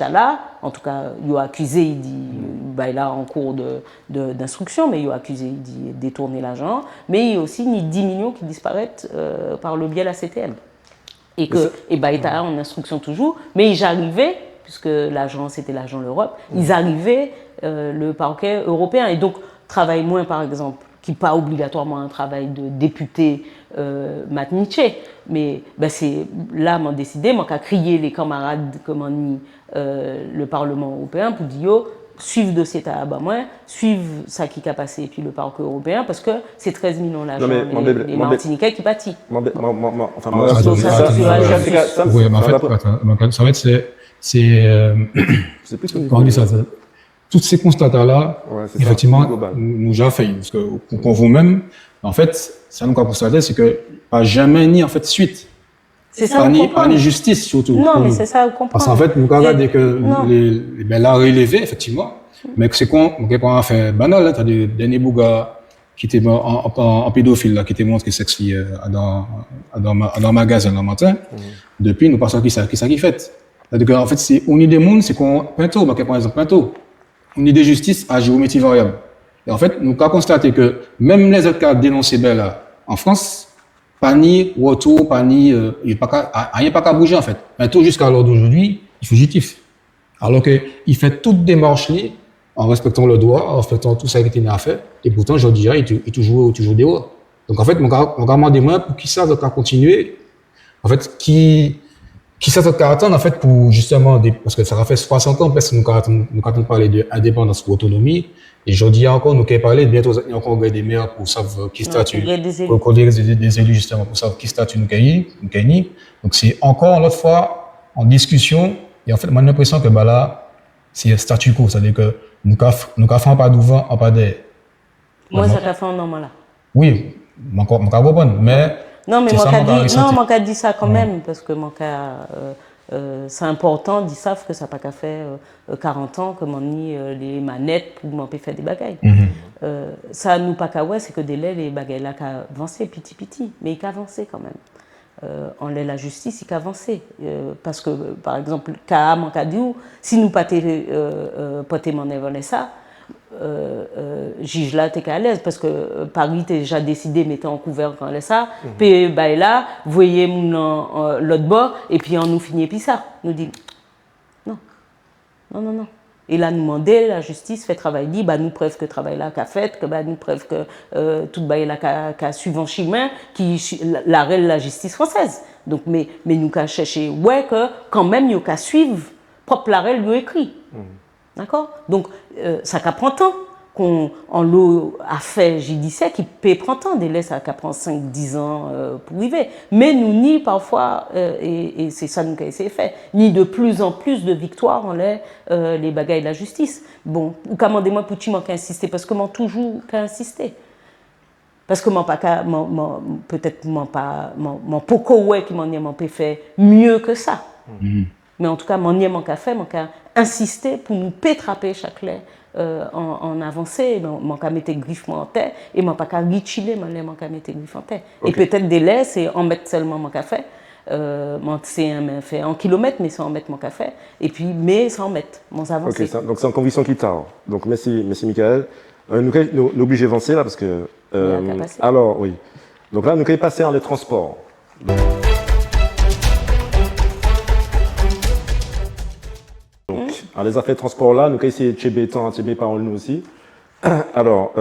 [SPEAKER 2] là, en tout cas, il a accusé, il dit, là en cours d'instruction, mais il a accusé, il dit détourner l'argent, mais il y a aussi 10 millions qui disparaissent par le biais de la CTM. Et que, il est en instruction toujours, mais j'arrivais puisque l'agent, c'était l'agent l'Europe, ils arrivaient le parquet européen. Et donc, travail moins, par exemple, qui n'est pas obligatoirement un travail de député Matniché, mais ben, c'est là, m'en décidé, m'en qu'à crier les camarades, comment ni le Parlement européen pour dire, suivre le dossier à moins, suivre ça qui a passé, et puis le parquet européen, parce que c'est 13 millions d'agents, les Martiniquais qui pâtissent.
[SPEAKER 3] Enfin, moi, en fait, comment on dit ça, toutes ces constatats-là, effectivement, nous ont fait, parce que pour vous-même, en fait, ça nous a constaté, c'est que pas jamais ni en fait suite.
[SPEAKER 2] C'est ça,
[SPEAKER 3] pas ni justice surtout.
[SPEAKER 2] Non, mais c'est ça, vous comprenez.
[SPEAKER 3] Parce qu'en fait, nous regardons que la relevé, effectivement, mais c'est quand on a fait banal, là, t'as des Nébouga qui étaient en pédophile, là, qui étaient montré sexy dans un magasin le matin. Depuis, nous passons qui ça qui fait. C'est-à-dire qu'en fait, c'est, on est des mondes, c'est qu'on, Pinto, par exemple, Pinto, on est des justices à géométrie variable. Et en fait, nous avons constaté que même les autres cas dénoncés là, en France, pas ni retour, pas ni, il n'y a pas qu'à bouger, en fait. Pinto, jusqu'à l'heure d'aujourd'hui, il est fugitif. Alors qu'il fait toute démarche là, en respectant le droit, en respectant tout ça qui était à faire. Et pourtant, je dirais, il est toujours dehors. Donc, en fait, mon gars demandé moi pour qui ça doit continuer. En fait, qui ça doit attendre, en fait, pour justement, parce que ça fait 60 ans, parce que nous avons parlé d'indépendance pour autonomie. Et je dis encore, nous avons parlé, bientôt, il y a encore des maires pour savoir qui statut, pour des élus, justement, pour savoir qui statut nous gagnons. Donc, c'est encore l'autre fois en discussion. Et en fait, moi, j'ai l'impression que, bah là, c'est statu quo. C'est-à-dire que nous faisons pas d'ouvant, pas d'air.
[SPEAKER 2] Moi, ça fait un normal là.
[SPEAKER 3] Oui, je comprends, mais.
[SPEAKER 2] Non, mais mon cas dit ça quand même, parce que mon cas, c'est important, ils savent que ça n'a pas qu'à faire 40 ans, que m'en ni les manettes pour m'en faire des bagailles. Ça nous pas qu'à ouais, c'est que dès là, les bagailles là qu'à avancer petit, mais il qu'à avancer quand même. En l'air la justice, il qu'à avancer. Parce que, par exemple, mon cas dit, si nous pas porter mon évoluer ça, juge là t'es qu'à l'aise parce que Paris t'es déjà décidé mettre en couvert quand elle ça puis bah là voyez mon l'autre bord et puis on nous finit puis ça nous dit non et là nous demander la justice fait travail dit bah nous preuve que travail là qu'a fait que bah nous preuve que tout bail là qu'a suivant chemin qui la justice française donc mais nous qu'a chercher ouais que quand même il qu'a suivre propre la règle lui écrit. D'accord? Donc, ça prend temps qu'on l'eau a fait judiciaire qui peut prendre temps, délai ça prend 5-10 ans pour arriver. Mais nous ni parfois, et c'est ça nous qui essayé de faire, ni de plus en plus de victoires en les bagailles de la justice. Bon, ou commandez-moi pour tu manques insister, parce que moi toujours qu'à insister. Parce que peut-être mon poko ouais qui m'en peut faire mieux que ça. Mais en tout cas, mon café, mon cas insister pour nous pétraper chaque lait en avancée, mon cas mettre griffe en terre et mon pas qu'à chiller mon cas mettre griffe en terre. Okay. Et peut-être des laits, c'est en mettre seulement mon café. C'est fait en kilomètres, mais c'est en mettre mon café. Et puis, mais sans mettre mon avancée.
[SPEAKER 1] Ok, donc c'est en conviction qui tard. Donc merci Michael. Nous obligés d'avancer là parce que. Alors oui. Donc là, nous allons passer en les transports. Alors, les affaires de transport là, nous allons essayer de chéber par nous aussi. Alors,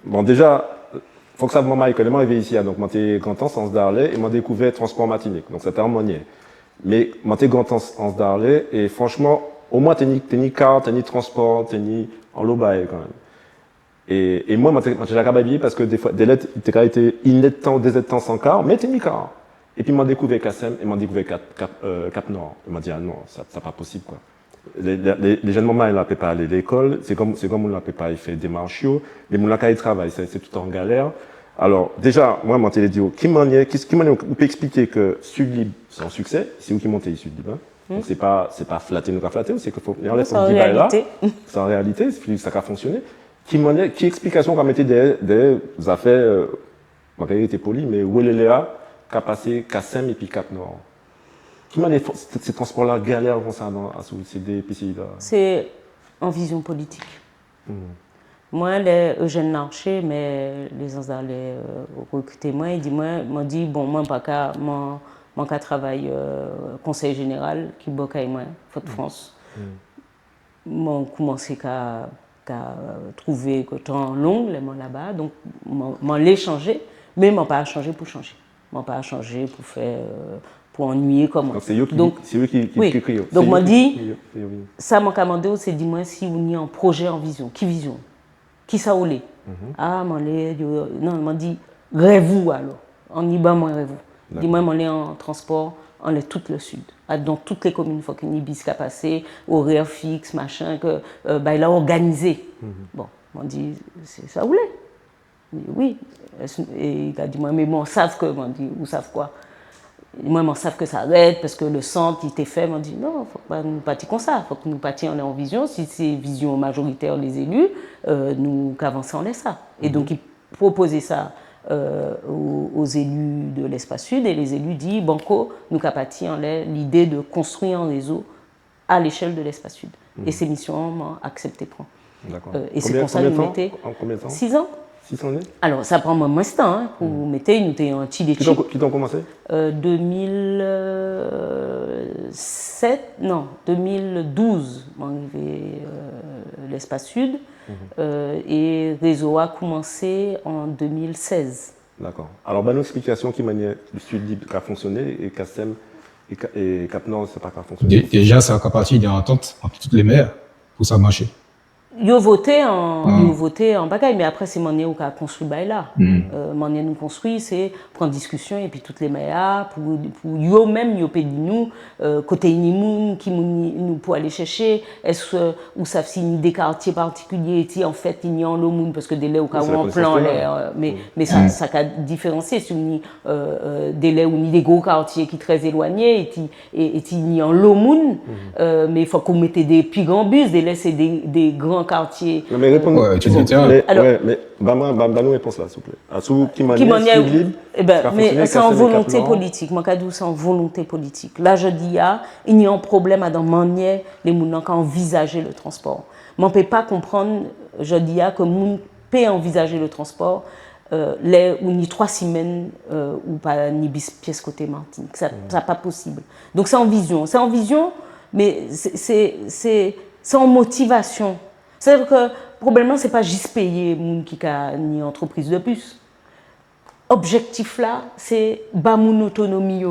[SPEAKER 1] bon, déjà, il faut que ça me maille que les gens arrivent ici. Donc, moi, j'ai grand temps en Darley et moi, découvert transport Martinique. Donc, c'était un monier. Mais, moi, j'ai grand temps en Darley et franchement, au moins, t'es ni car, t'es ni transport, t'es ni en lobaye quand même. Et moi, j'ai la cababille parce que des fois, des lettres, t'as été inettant, des temps sans car, mais t'es ni car. Et puis, moi, découvert Kassem et moi, découvert Cap Nord. Il m'a dit, ah non, ça pas possible, quoi. Les jeunes mamans, ils ne peuvent pas aller à l'école, c'est comme on ne peut pas faire des marches, les gens qui travaillent, c'est tout en galère. Alors, déjà, moi, je me dis, qui peut expliquer que Sud Libre, c'est un succès, c'est où qui monte Sud Libre, hein? Donc, c'est pas flatter, nous pas flatter, c'est qu'il faut,
[SPEAKER 2] c'est en réalité.
[SPEAKER 1] C'est en réalité, ça a fonctionné. Qui explication qu'on mettait des affaires, je été poli, mais où est le Léa, qui a passé Kassem et puis Cap Nord? Comment ces transports-là galèrent comme ça à des PCI là?
[SPEAKER 2] C'est en vision politique. Moi, les Eugène Larcher, mais les gens allaient recruter moi, ils disent bon, moi, pas qu'à Mon cas travaille conseil général qui boque avec moi, Fort France. J'ai commencé à trouver que temps long là-bas, donc m'en l'ai changé, mais m'en pas changé pour changer. M'en pas changé pour faire pour ennuyer comme moi.
[SPEAKER 1] Donc c'est eux qui
[SPEAKER 2] oui.
[SPEAKER 1] écrit.
[SPEAKER 2] Donc moi dit ça m'a commandé c'est dis-moi si on y a un projet en vision, qui vision, qui ça ou les. Ah m'en les non m'a dit rêve-vous alors. On y bat moi rêve-vous. Dis-moi m'en les en transport, on est tout le sud. Dans toutes les communes, il faut qu'il y ait bis qu'à passer, horaire fixe, machin, que bah, il a organisé. Bon, on dit, c'est ça vous voulez? Oui. Et il a dit, moi, mais bon, savent que, on dit, vous savez quoi? Moi, on savent que ça arrête parce que le centre, il était fait. On dit, non, il ne faut pas nous partir comme ça. Il faut que nous partions en vision. Si c'est vision majoritaire, les élus, nous qu'avancer, on laisse ça. Et donc, il proposait ça. Aux élus de l'espace sud et les élus disent Banco, nous capati en l'idée de construire un réseau à l'échelle de l'espace sud. Et ces missions m'ont accepté prendre. Et c'est pour ça que nous mettons 6 ans.
[SPEAKER 1] 6 années.
[SPEAKER 2] Alors ça prend moins de temps hein, pour mettre nous étions un petit défi.
[SPEAKER 1] Qui t'ont commencé
[SPEAKER 2] 2012, m'est arrivé l'espace sud. Et réseau a commencé en 2016.
[SPEAKER 1] D'accord. Alors, une explication qui manière le Sud Libre a fonctionné et CASEM et Cap Nord, c'est pas qu'à fonctionner.
[SPEAKER 3] Déjà, ça a partie d'une entente entre toutes les maires pour ça marcher.
[SPEAKER 2] Ils ont voté en bagaille, mais après, c'est manière où on a construit là. Manière nous construit, c'est prendre discussion et puis toutes les maires pour yo même yo payer nous côté Nimoun qui nous pour aller chercher est-ce ou ça signe des quartiers particuliers et en fait il y a en monde parce que des laits au cas où en plan mais ça a différencié sur des laits ou ni des gros quartiers qui très éloignés et il y a en monde mais il faut qu'on mette des plus grands bus des laits c'est des grands quartier.
[SPEAKER 1] Mais répondez.
[SPEAKER 2] Mais
[SPEAKER 1] nous réponse là, s'il vous plaît. Qui
[SPEAKER 2] mais c'est en volonté politique. Moi, c'est en volonté politique. Là, je dis, il y a un problème à dans manière les gens qui envisager le transport. Mais on ne peut pas comprendre, je dis, que les gens peuvent envisager le transport les ou ni 3 semaines ou pas ni bis pièce côté Martinique. Ça n'est pas possible. Donc, c'est en vision. C'est en vision, mais c'est en motivation. C'est-à-dire que, probablement, ce n'est pas juste payer moun qui a ni entreprise de bus. Objectif là, c'est ba mon autonomie,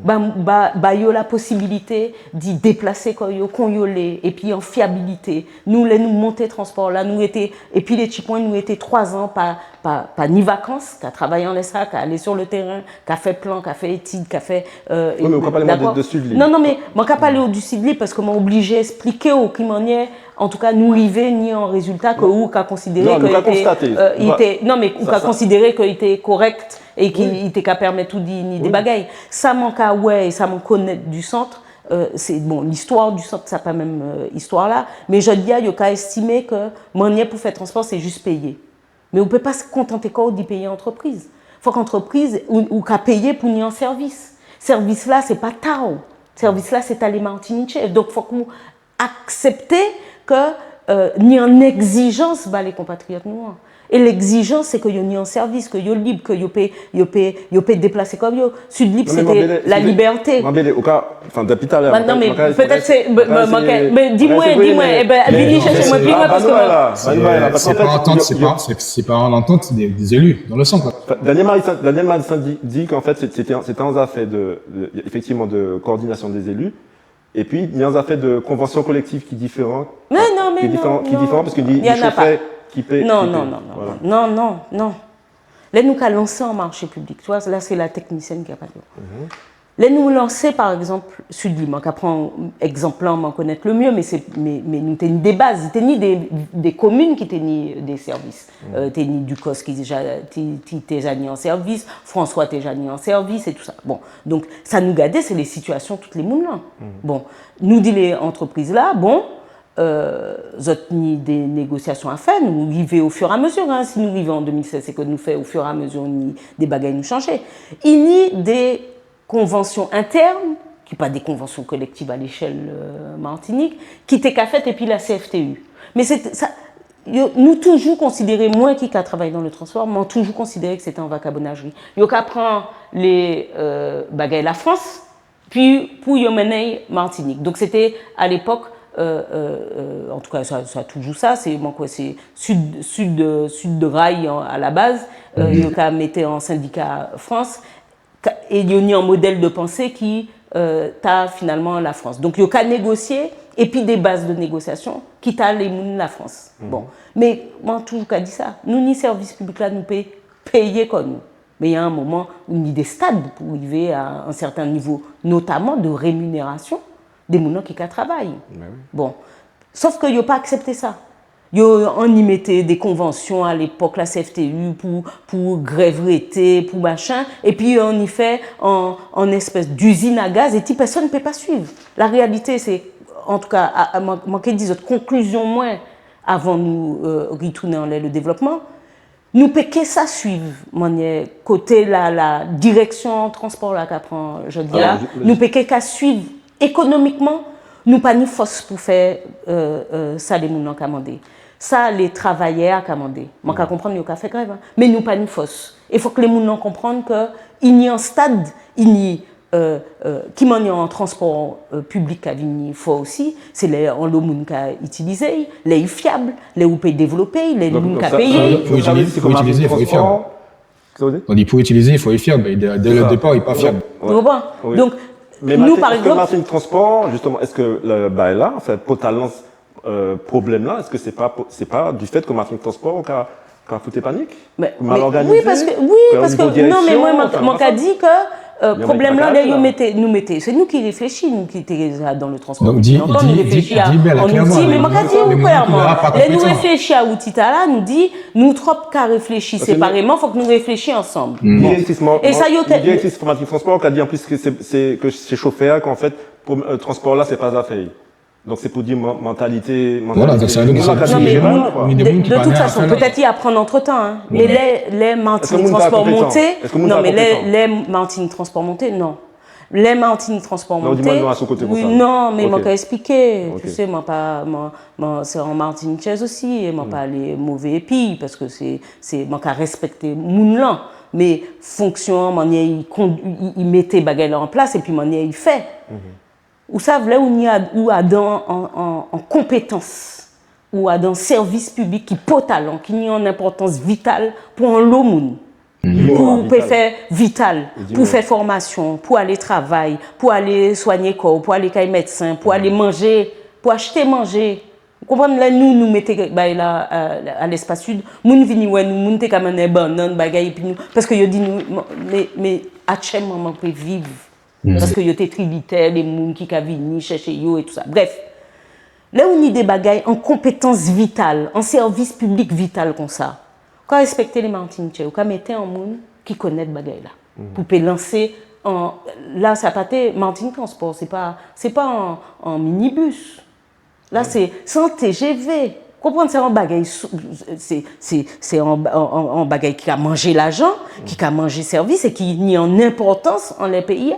[SPEAKER 2] ba yo la possibilité d'y déplacer quand yo et puis en fiabilité. Nous monter transport là, nous était et puis les petits points nous étaient 3 ans pas ni vacances, qu'à travailler en l'ESA, qu'à aller sur le terrain, qu'à faire plan, qu'à faire études, qu'à faire.
[SPEAKER 1] Oui, mais on ne peut pas parler de Sud Libre.
[SPEAKER 2] Non, mais on ne peut pas parler du Sud Libre parce qu'on m'a obligé d'expliquer au qui manière. En tout cas, nous arriver ni en résultat que ou qu'a considéré considéré qu'il était correct et qu'il était qu'à permettre tout ni des bagailles. Ça manque à ça manque connaître du centre. C'est bon, l'histoire du centre, ça pas même histoire là. Mais je dis, il y a qu'à estimer que manière pour faire transport, c'est juste payer. Mais on peut pas se contenter quoi d'y payer entreprise. Faut qu'entreprise ou qu'à payer pour ni en service. Service là, c'est pas tao. Service là, c'est aller Martinique. Donc faut qu'on accepter que ni en exigence bah, les compatriotes noirs. Et l'exigence, c'est que yo ni en service, que yo libre, que yo peut déplacer comme yo. Sud Libre, c'était la liberté.
[SPEAKER 1] Au cas, enfin, depuis tout à l'heure.
[SPEAKER 2] Non, mais peut-être c'est. Mais dis-moi, viens chercher moi plus parce
[SPEAKER 3] que. C'est pas en entente des élus dans le centre.
[SPEAKER 1] Daniel Martin dit qu'en fait, c'était un affaire effectivement de coordination des élus. Et puis, il y a un affaire de convention collective qui est différent.
[SPEAKER 2] Mais non,
[SPEAKER 1] qui est différent parce qu'il y en a pas.
[SPEAKER 2] Non. Là, nous avons lancé en marché public. Tu vois, là, c'est la technicienne qui a parlé. Là, nous lancé, par exemple, Sud Libre. On prend exemple là, on m'en connaît le mieux, mais nous avons des bases. Nous avons des communes qui ont des services. Nous avons du COS qui est déjà mis en service, François est déjà mis en service et tout ça. Bon, donc, ça nous garde, c'est les situations, toutes les mounes là. Bon, nous dit les entreprises là, bon, ni des négociations à faire, nous vivons au fur et à mesure. Hein. Si nous vivons en 2016, c'est que nous faisons au fur et à mesure des bagages nous changer. Il y a des conventions internes, qui pas des conventions collectives à l'échelle Martinique, qui étaient qu'à fait et puis la CFTU. Mais ça, nous toujours considéré, moi qui travaille dans le transport, m'ont toujours considéré que c'était en vagabondagerie. Yo qu'à prendre les bagailles la France, puis pour y mener Martinique. Donc c'était à l'époque, en tout cas ça a toujours ça, c'est sud de rail à la base, yo qu'à mettre en syndicat France, et il y a un modèle de pensée qui t'a finalement la France. Donc yo qu'à négocier, et puis des bases de négociation qui t'a les mouns la France. Bon, mais moi toujours qu'à dit ça, nous ni service public là nous payer comme nous. Mais il y a un moment où il y a des stades pour arriver à un certain niveau, notamment de rémunération des gens qui travaillent. Oui. Bon, sauf qu'ils n'ont pas accepté ça. On y mettait des conventions à l'époque, la CFTU, pour grève rété, pour machin, et puis on y fait en espèce d'usine à gaz, et personne ne peut pas suivre. La réalité, c'est, en tout cas, à manquer de conclusion moins avant nous retourner en le développement, nous pouvons ça suivre, côté la direction transport là qu'apprend jeudi là, nous pouvons qu'à suivre économiquement, nous pas ni force pour faire ça les gens qui demandé. Ça les travailleurs qui demandé. Moi qu'à comprendre nous qu'à faire grève, mais nous pas ni force. Il faut que les gens comprennent que il y a un stade, il y qui m'en en transport public à Vigny faut aussi, c'est les en l'eau qui a utilisé, les fiables, les où peut développer, les gens qui a payé.
[SPEAKER 3] Il faut utiliser, il faut être fiable. On dit pour utiliser, il faut être fiable. Dès le départ, il n'est pas fiable.
[SPEAKER 2] Oui. Donc,
[SPEAKER 1] mais nous, par exemple, Martinique Transport, justement, est-ce que le bail là, en fait, totalement problème là, est-ce que c'est pas du fait que Martinique Transport a foutu panique, mal organisé?
[SPEAKER 2] Oui, parce que non, mais moi, mon cas dit que problème là, c'est nous qui réfléchissons, nous qui sommes dans le transport.
[SPEAKER 3] Donc,
[SPEAKER 2] on réfléchit à outils, mais mon cas dit clairement, nous réfléchissons à outils là, nous dit, nous trop qu'à réfléchir séparément, il faut que nous réfléchissions ensemble.
[SPEAKER 1] Et ça y est, directrice pour Martinique Transport qui a dit en plus que c'est chauffeur, qu'en fait, pour le transport là, c'est pas affaire. Donc c'est pour dire mentalité.
[SPEAKER 3] Voilà, donc c'est
[SPEAKER 2] de toute façon, peut-être y apprendre entre temps. Hein. Mais les Martinique Transport montés, non, mais les Martinique Transport montés, non. Les Martinique Transport montés, non, mais moi qu'à expliquer. Tu sais, moi c'est en Martinique Chaise aussi, et moi pas les mauvais épis parce que c'est moi qu'à respecter Mounlan. Mais fonction, manière il mettait bagaille en place et puis manière il fait. Ou ça là où a dans en compétence ou a dans service public qui pot talent qui a une importance vitale pour un lot moun pour faire vital pour faire formation pour aller travailler pour aller soigner corps pour aller chez médecin pour aller manger pour acheter manger vous comprenez là nous mettez là à l'espace sud moun vini ouais nous moun te comme un banane bagaille puis nous parce que yo dit nous mais à chaque moment peut vivre. Parce que yo étaient tributaires des gens qui viennent chercher yo et tout ça. Bref, là où on y des bagailles en compétence vitale, en service public vital comme ça, quand respecter les Martiniquais, quand mettre un monde qui connaît des bagailles là, pour lancer là ça pas été Martinique Transport, c'est pas en minibus. Là c'est en TGV. Comprendre c'est un bagaille c'est un bagaille qui a mangé l'argent, qui a mangé service et qui n'y en importance en les pays.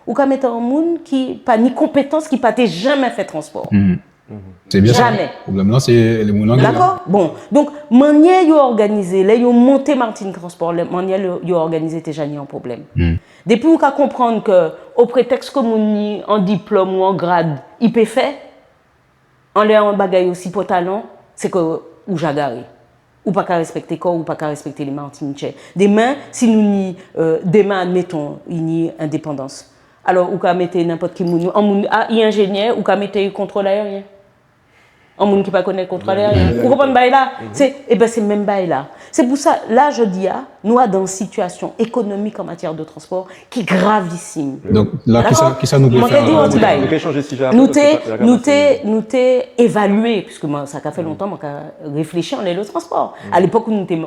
[SPEAKER 2] Ou qu'à mettre un monde qui pas ni compétence qui pas jamais fait transport.
[SPEAKER 3] C'est bien
[SPEAKER 2] jamais.
[SPEAKER 3] Ça. Le problème là c'est les moulins.
[SPEAKER 2] D'accord. Bon, donc manière yo organisé, là yo monté Martinique Transport, manière yo organisé déjà ni un problème. Depuis ou qu'à comprendre que au prétexte que mon en diplôme ou en grade, il peut faire en l'air un bagaille aussi pour talent, c'est que ou jagaré. Ou pas qu'à respecter corps ou pas qu'à respecter les Martiniquais. Demain si nous ni demain admettons il y a indépendance. Alors, ou qu'à mettre n'importe qui moun, il y a ingénieur, ou qu'à mettre contrôle aérien. Un monde qui pas connaît le contrôle aérien. Vous comprenez bail là? C'est même bail là. C'est pour ça, là, je dis, nous sommes dans une situation économique en matière de transport qui est gravissime.
[SPEAKER 3] Donc, là, qui ça nous peut faire?
[SPEAKER 2] Nous t'ai évalué, puisque ça a fait longtemps que je réfléchi en le transport. À l'époque où nous t'ai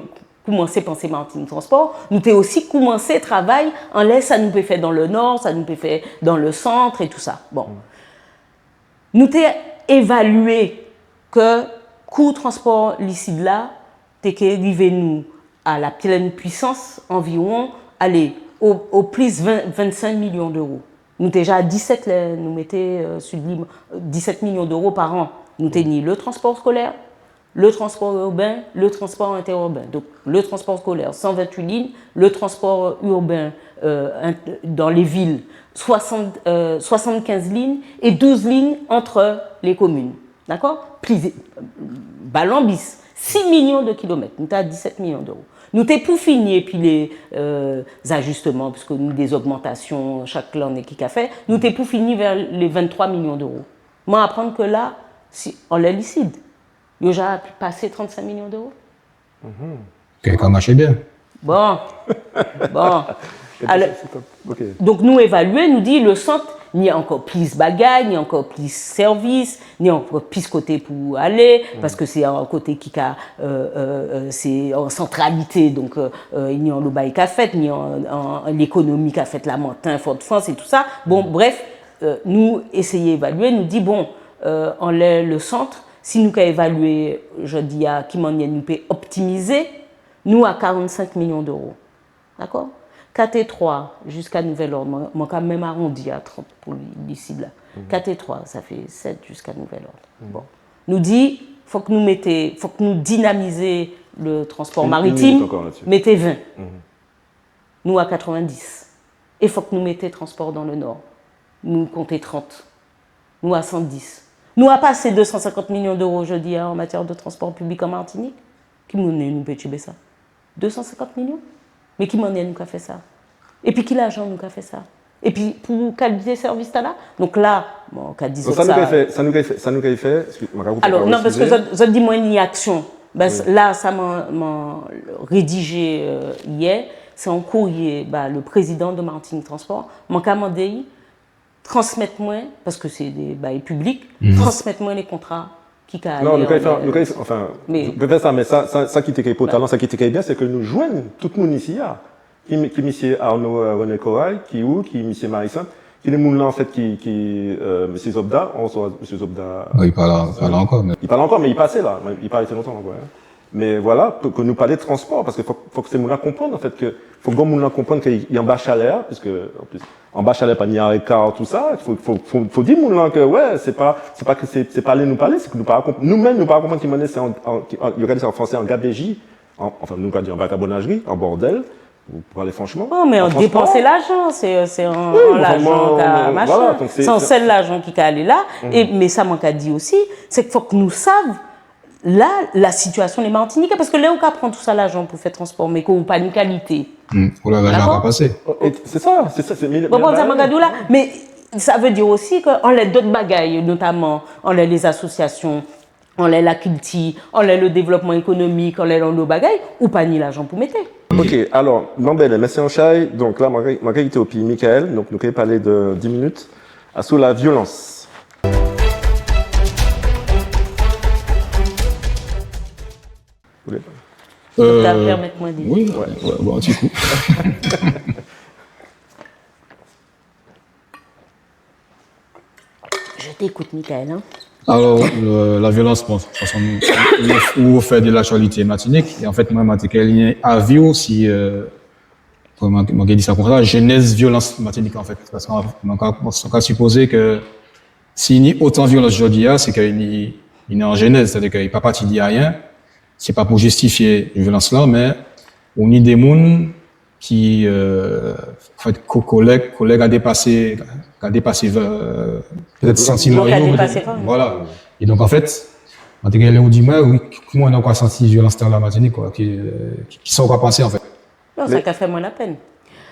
[SPEAKER 2] commencé à penser Martinique Transport, nous avons aussi commencé à travailler en l'air, ça nous peut faire dans le nord, ça nous peut faire dans le centre et tout ça. Bon. Nous avons évalué que coût transport licide là, t'es qu'arrivé nous à la pleine puissance environ, allez, au plus 25 millions d'euros. Nous déjà à 17, nous mettons 17 millions d'euros par an. Nous avons le transport scolaire, le transport urbain, le transport interurbain. Donc, le transport scolaire, 128 lignes, le transport urbain dans les villes, 75 lignes et 12 lignes entre les communes. D'accord? Ballon bis, 6 millions de kilomètres, nous avons 17 millions d'euros. Nous avons pour finir, puis les ajustements, puisque nous avons des augmentations chaque année qui a fait, nous avons pour finir vers les 23 millions d'euros. Moi, apprendre que là, si on est licide, il y a passé 35 millions d'euros.
[SPEAKER 3] Quelqu'un marche bien.
[SPEAKER 2] Bon. Alors,
[SPEAKER 1] Okay.
[SPEAKER 2] donc nous évaluer, nous dit le centre, il y a encore plus bagaille, il y a encore plus service, il y a encore plus côté pour aller, parce que c'est un côté qui a, c'est en centralité, donc il y a le bail qui a fait, il y a l'économie qui a fait la montagne, Fort-de-France et tout ça. Bon, bref, nous essayons d'évaluer, nous dit bon, on est le centre, si nous avons évalué, je dis à qui m'en nous peut optimiser, nous à 45 millions d'euros. D'accord? 4 et 3 jusqu'à nouvel ordre, moi quand même arrondi à 30 pour d'ici là. 4 et 3, ça fait 7 jusqu'à nouvel ordre. Bon. Nous dit, faut que nous dynamiser le transport maritime, mettez 20. Nous à 90. Et il faut que nous mettions transport dans le nord. Nous comptez 30. Nous à 110. Nous à passer 250 millions d'euros jeudi en matière de transport public en Martinique. Qui nous peut tuer ça? 250 millions? Mais qui m'en est nous qui a fait ça? Et puis qui l'argent nous qui a fait ça? Et puis pour qualité service là? Donc là, bon, qu'a dit ça.
[SPEAKER 1] Ça nous a fait.
[SPEAKER 2] Alors non, parce que je dis moi une action. Ben, oui. Là, ça m'a rédigé hier. C'est un courrier, le président de Martinique Transport m'a commandé transmettre-moi, parce que c'est des bails publics, transmettre-moi les contrats.
[SPEAKER 1] Non, nous pouvons faire ça, mais ça qui était potalant, ça qui était bien, c'est que nous joignons tout le monde ici, qui M. Arnaud René Corail, qui M. Marissan, qui est le monde là, en fait, M. Zobda, on soit M. Zobda.
[SPEAKER 3] Il parle encore, mais.
[SPEAKER 1] Il parle encore, mais il passait là, il parlait longtemps encore. Hein. Mais voilà, que nous parler de transport, parce qu'il faut que ces gens-là comprennent, en fait, faut que les gens comprennent qu'il y a un bas chaleur, puisque, en plus, en bas chaleur, pas ni un écart, tout ça, faut dire aux gens que, ouais, c'est pas aller nous parler, c'est que nous-mêmes, nous pas comprendre qu'il y a des en français, en gabégie, enfin, nous pas dire en vagabondagerie, en bordel, pour parler franchement.
[SPEAKER 2] Oh, mais on dépenser l'argent, c'est l'argent qui a machin. Voilà, c'est en seul l'argent qui a allé là, mais ça manque à dire aussi, c'est qu'il faut que nous savions, là, la situation des Martiniquais, parce que là, on prend tout ça l'argent pour faire transport, mais qu'on n'a pas une qualité.
[SPEAKER 3] Pour l'argent va passer.
[SPEAKER 1] C'est ça.
[SPEAKER 2] Mais ça veut dire aussi qu'on a d'autres bagailles, notamment, on a les associations, on a la culture, on a le développement économique, on a nos bagailles, ou pas ni l'argent pour mettre.
[SPEAKER 1] Ok, alors, merci en chai. Donc là, ma qualité au pays, Michael, donc nous allons parler de 10 minutes sur la violence.
[SPEAKER 2] Permettez-moi de dire.
[SPEAKER 3] Oui, bon, un petit coup.
[SPEAKER 2] Je t'écoute, Michael. Hein?
[SPEAKER 3] Alors, la violence, bon, de toute façon, où fait de l'actualité martinique. Et en fait, moi, Michael, il y a un avis aussi, comment on dit ça comme ça, genèse violence martinique, en fait. Parce qu'on va supposer que s'il y a autant de violence aujourd'hui, c'est qu'il est en genèse, c'est-à-dire qu'il n'est pas parti d'y rien. C'est pas pour justifier une violence là, mais on est des gens qui, en fait, collègues a dépassé peut-être sentiments. Voilà. Et donc, en fait, on dit, oui, comment on a encore senti violence dans la Martinique, quoi, qui sont quoi penser, en fait.
[SPEAKER 2] Non, ça a fait moins la peine.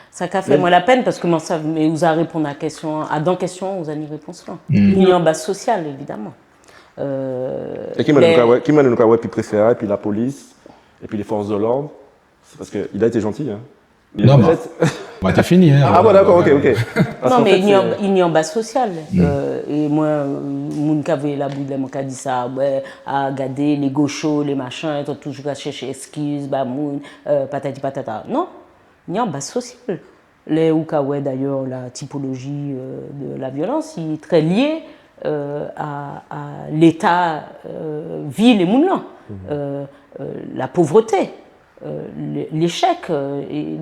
[SPEAKER 2] Ça a fait moins la peine parce que mais vous avez répondu à question, dans question, vous avez une réponse là. Il y a une base sociale, évidemment.
[SPEAKER 1] Et qui m'a nous puis préféré, puis la police, et puis les forces de l'ordre, c'est parce qu'il a été gentil. Hein.
[SPEAKER 3] Non, bah, t'as fini. Hein,
[SPEAKER 1] ah, bon, d'accord, ok.
[SPEAKER 2] Non, mais il y a une base sociale. Et moi, mon qui avait la boule, mon qui a dit ça, à regarder les gauchos, les machins, ils ont toujours à chercher excuses, patati patata. Non, il y a une base sociale. Les Oukaoué, d'ailleurs, la typologie de la violence, il est très lié. À l'état vie les moulins, la pauvreté, l'échec, et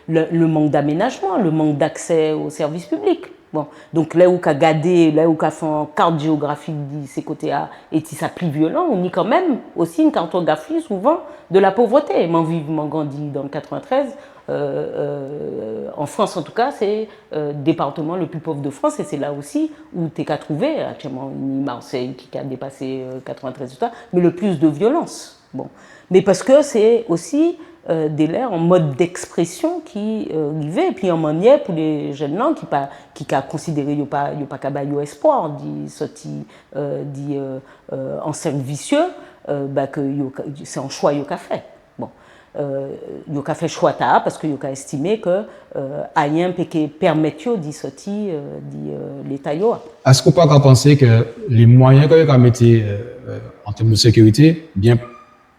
[SPEAKER 2] le manque d'aménagement, le manque d'accès aux services publics. Bon, donc là où qu'a gardé, là où qu'a fait une carte géographique de ces côtés-là, et si ça plus violent, on y quand même aussi une cartographie souvent de la pauvreté. Moi, vivement grandi dans le 93, en France en tout cas, c'est le département le plus pauvre de France, et c'est là aussi où tu qu'à trouver, actuellement, Marseille qui a dépassé 93, tout ça, mais le plus de violence. Bon. Mais parce que c'est aussi des l'air en mode d'expression qui vivait, et puis en manière pour les jeunes gens qui considéré qu'il n'y a pas qu'à espoir, dit sorti, dit en cercle vicieux, que c'est un choix qu'il a fait. Bon. Il a fait choix parce qu'il a estimé que rien ne peut permettre de sortir de l'État.
[SPEAKER 3] Est-ce qu'on peut pas penser que les moyens qu'il a mis en termes de sécurité, bien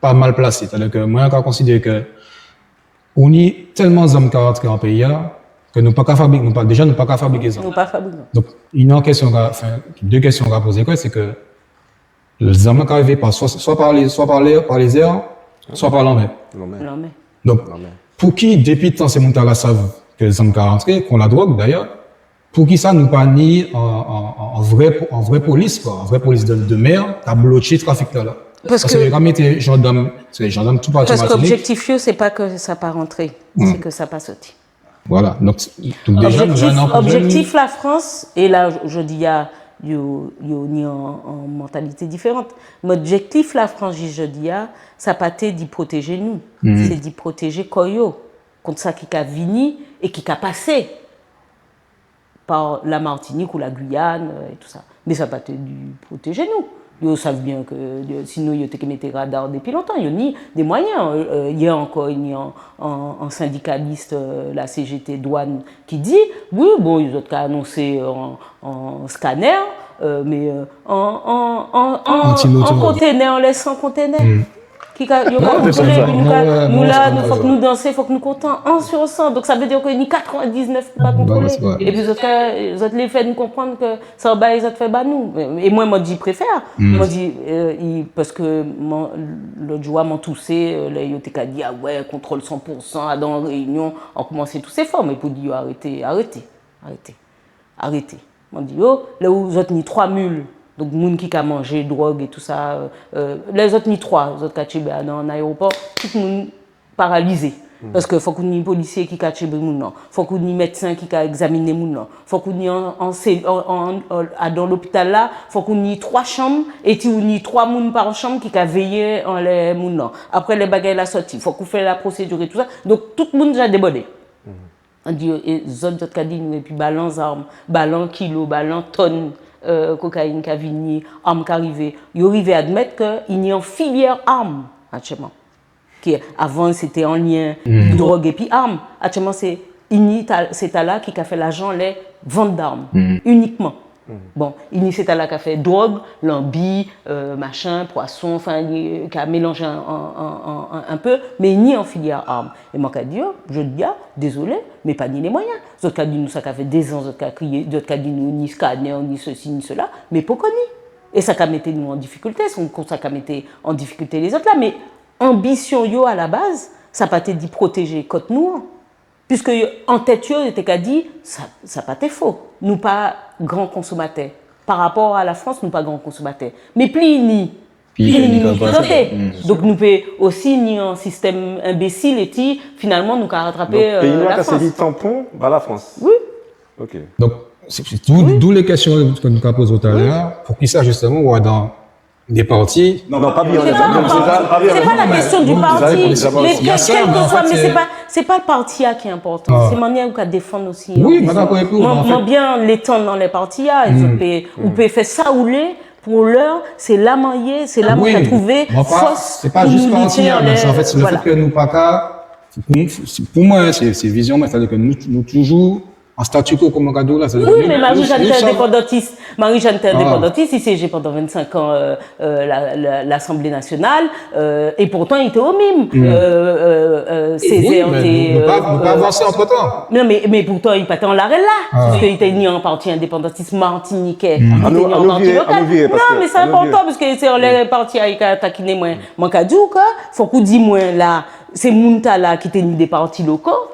[SPEAKER 3] pas mal placés? C'est-à-dire que moi, je considère que on y tellement d'hommes qui rentrent en pays que nous pas qu'à fabriquer, nous pas qu'à fabriquer ça.
[SPEAKER 2] Nous pas fabriquer.
[SPEAKER 3] Donc, deux questions qu'on a posées, c'est que les hommes qui arrivent soit par les airs, soit par l'envers. Donc, pour qui, depuis le temps, ces montagnes savent que les hommes qui rentrent, qu'on la drogue d'ailleurs, pour qui ça nous pas ni en vraie police, quoi, en vraie police de mer, qui a bloqué le trafic là. Parce que quand les gendarmes tout partout.
[SPEAKER 2] Parce qu'objectif, c'est pas que ça pas rentré, c'est que ça pas sorti.
[SPEAKER 3] Voilà. Donc déjà,
[SPEAKER 2] objectif la France, et là, je dis, il y a en mentalité différente. L'objectif la France, je dis, ça pas été d'y protéger nous, c'est d'y protéger Koyo, contre ça qui a vini et qui a passé par la Martinique ou la Guyane et tout ça. Mais ça pas été d'y protéger nous. Ils savent bien que sinon ils ont mis des radars depuis longtemps. Il y a ni des moyens. Il y a encore un syndicaliste, la CGT douane, qui dit oui, bon, ils ont annoncé en scanner, mais en conteneur, en laissant conteneur. Nous là, il faut que nous danser, il faut que nous comptons 1 sur 100. Donc ça veut dire que ni 99 pas contrôler. Et puis les autres les fait nous comprendre que ça va les autres fait nous. Et moi je dis préfère. Moi dis parce que l'autre jour m'ont toussé, là il a dit ah ouais, contrôle 100% dans la réunion, on commençait tous ces formes et pour dire arrêtez. Moi dit là où vous autres ni 3 mules. Donc, les gens qui ont mangé, drogue et tout ça, les autres ni 3, les autres qui ont dans l'aéroport, tout le monde paralysé. Parce qu'il faut qu'on ait des policiers qui ont les gens, il faut qu'on ait des médecins qui ont examiné les gens, il faut qu'on ait dans l'hôpital là, il faut qu'on ait 3 chambres et qu'il y ait 3 personnes par chambre qui ont veillé en les gens. Après les bagages la sortie, il faut qu'on fasse la procédure et tout ça. Donc, tout le monde a débordé. On dit, les autres qui ont dit, et puis balance armes, balance kilos, balance tonnes. Cocaïne qui a venu, armes qui arrivaient. Ils arrivaient à admettre qu'il y a une filière armes, actuellement. Avant, c'était en lien drogue et puis armes. Actuellement, c'est là qui a fait l'argent, les ventes d'armes, uniquement. Bon, c'est là qui a fait drogue, lambi, machin, poisson, enfin, qui a mélangé un peu, mais ni en filière armes. Et moi, je dis, désolé, mais pas ni les moyens. D'autres qui dit nous, ça a fait des ans, d'autres qui a crié, d'autres qui dit nous, ni scanner, ni ceci, ni cela, mais pourquoi ni? Et ça a mis nous en difficulté, ça a mis en difficulté les autres là, mais ambition yo à la base, ça n'a pas été d'y protéger côte nous. Puisque en tête, il était qu'à dire, ça n'a pas été faux. Nous pas grands consommateurs. Par rapport à la France, nous pas grands consommateurs. Mais plus donc nous pouvons aussi ni un système imbécile et finalement nous avons rattrapé la France.
[SPEAKER 1] C'est dit tampon à la France.
[SPEAKER 2] Oui.
[SPEAKER 1] Ok.
[SPEAKER 3] Donc d'où les questions que nous avons posées tout à l'heure. Pour qui ça justement ou dans des partis.
[SPEAKER 1] Non, pas bien.
[SPEAKER 2] C'est pas la question du parti. Mais c'est pas le parti qui est important. C'est la manière où on défend aussi.
[SPEAKER 3] Oui, moi
[SPEAKER 2] bien l'étendre dans les partis. On peut faire ça ou les. Pour l'heure, c'est la manière, c'est là où on a trouvé force.
[SPEAKER 3] C'est pas juste parti, mais en fait, c'est le fait que nous pas qu'à. Pour moi, c'est vision, mais c'est-à-dire que nous toujours. En statut quo comme un cadeau là.
[SPEAKER 2] Oui, mais Marie-Jeanne était indépendantiste. Marie-Jeanne était indépendantiste. Il siégeait pendant 25 ans l'Assemblée nationale. Et pourtant, il était au mime.
[SPEAKER 3] Césaire était. Nous pas avancé entre temps.
[SPEAKER 2] Non, mais pourtant, il pas en l'arrêt là. Parce qu'il était ni en parti indépendantiste martiniquais.
[SPEAKER 1] Non,
[SPEAKER 2] mais c'est important parce que c'est les partis qui ont taquiné moi. Moi, il faut qu'on dise moi là, c'est Mounta là qui était ni des partis locaux.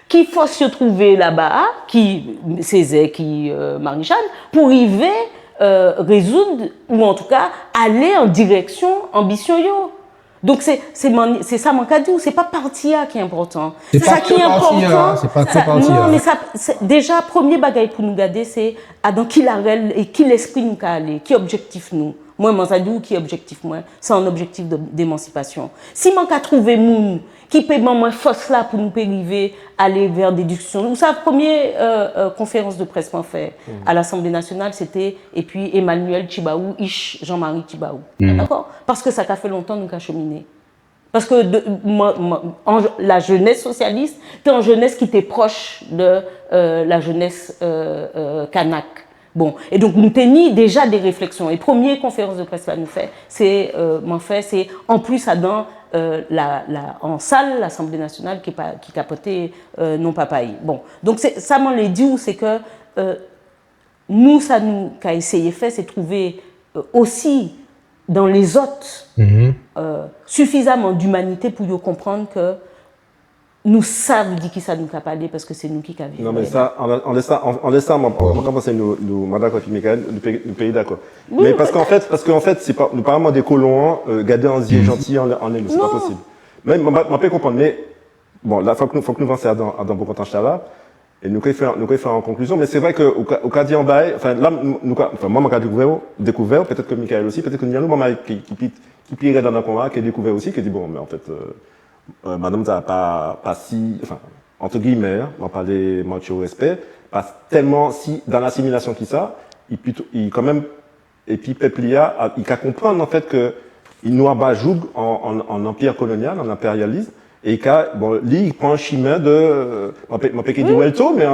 [SPEAKER 2] qui faut se trouver là-bas, qui Césaire, qui Marie-Jeanne, pour arriver résoudre, ou en tout cas, aller en direction ambition yo. Donc c'est ça mon cas dit, c'est pas partia qui est important.
[SPEAKER 3] C'est
[SPEAKER 2] ça
[SPEAKER 3] pas
[SPEAKER 2] qui
[SPEAKER 3] que
[SPEAKER 2] est important.
[SPEAKER 3] partia, c'est pas que partia.
[SPEAKER 2] Non, mais ça déjà premier bagage pour nous garder c'est dans qui la réelle et qui l'esprit nous qu'a aller, qui objectif nous. Moi ça dit qui objectif moi, c'est un objectif d'émancipation. Si man qu'a trouvé moun qui peut moins force là pour nous arriver aller vers déduction. Vous savez première conférence de presse qu'on fait à l'Assemblée nationale, c'était et puis Emmanuel Tchibaou, Jean-Marie Tchibaou. D'accord? Parce que ça a fait longtemps nous qu'a cheminé. Parce que la jeunesse socialiste, c'était une jeunesse qui était proche de la jeunesse kanak. Bon, et donc nous tenions déjà des réflexions. Et première conférence de presse là nous fait, c'est en plus dans en salle l'Assemblée nationale qui capotait non papaye. Bon, donc ça m'en l'a dit, c'est que nous ça nous qu'a essayé faire, c'est trouver aussi dans les autres suffisamment d'humanité pour comprendre que nous savons dire qui ça nous a parlé parce que c'est nous qui avons vécu.
[SPEAKER 1] Non mais ça, on laisse ça, on commence nous mandat contre Michael, nous pays d'accord.
[SPEAKER 2] Oui,
[SPEAKER 1] mais parce qu'en fait, c'est pas, nous parlons des colons, garder en zi gentil en élu, c'est pas possible. Même, on peut comprendre, mais, bon, là, faut que nous avancions dans beaucoup de temps là, et nous faire en conclusion, mais c'est vrai que, au cas dit en bas, enfin, là, moi, mon cas découvert, peut-être que Michael aussi, peut-être que nous, maman, qui pirait dans un combat, qui a découvert aussi, qui dit, bon, mais en fait, madame, ça pas si, enfin, entre guillemets, on parlait, manque au respect, pas tellement si, dans l'assimilation qui ça, il quand même, et puis, Peplia, il qu'à comprendre, en fait, que, il nous abajoue en empire colonial, en impérialisme, et qu'à, bon, lui, il prend un chemin de, on peut dire Welto, mais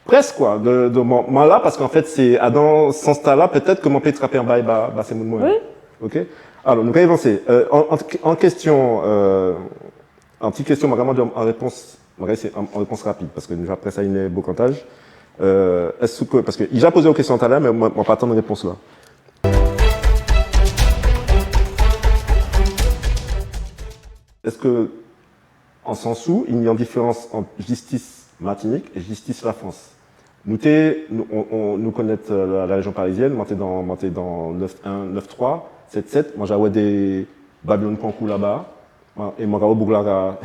[SPEAKER 1] presque, quoi, moi là, parce qu'en fait, c'est, dans ce sens-là, peut-être que mon peut attraper un bail, c'est mon moyen.
[SPEAKER 2] Oui.
[SPEAKER 1] Ok? Alors, nous allons avancer. En question, en petite question, vraiment en réponse rapide, parce que déjà après ça, il y a beau comptage. Est-ce que, parce que, il a posé aux questions tout à l'heure, mais moi, pas attendre une réponse là. Est-ce que, en sens où, il y a une différence entre justice Martinique et justice la France? Nous connaissons la région parisienne, moi, t'es dans 9-1, 9-3, 7-7, moi, j'avais des Babylone Pankou là-bas, et moi, Bouglara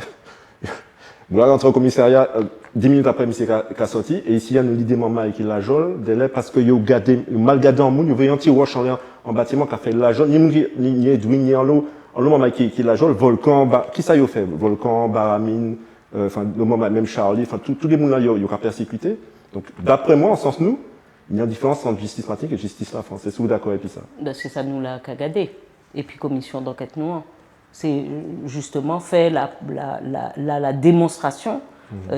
[SPEAKER 1] entre au commissariat, 10 minutes après, monsieur qu'a sorti, et ici, il y a une idée maman qui la jole, parce que il mal gardé en monde, il y a un petit roche en bâtiment qui a fait la jole, ni Edwin, en l'eau maman qui la jole, Volcan, qui ça y a fait? Volcan, Baramine, enfin, le moment même Charlie, enfin, tous les monde là, il y a persécuté. Donc, d'après moi, en sens nous, il y a une différence entre justice martinique et justice la France. Est-ce que vous êtes d'accord avec ça?
[SPEAKER 2] C'est ça nous l'a cagadé. Et puis, commission d'enquête noire. C'est justement fait la démonstration,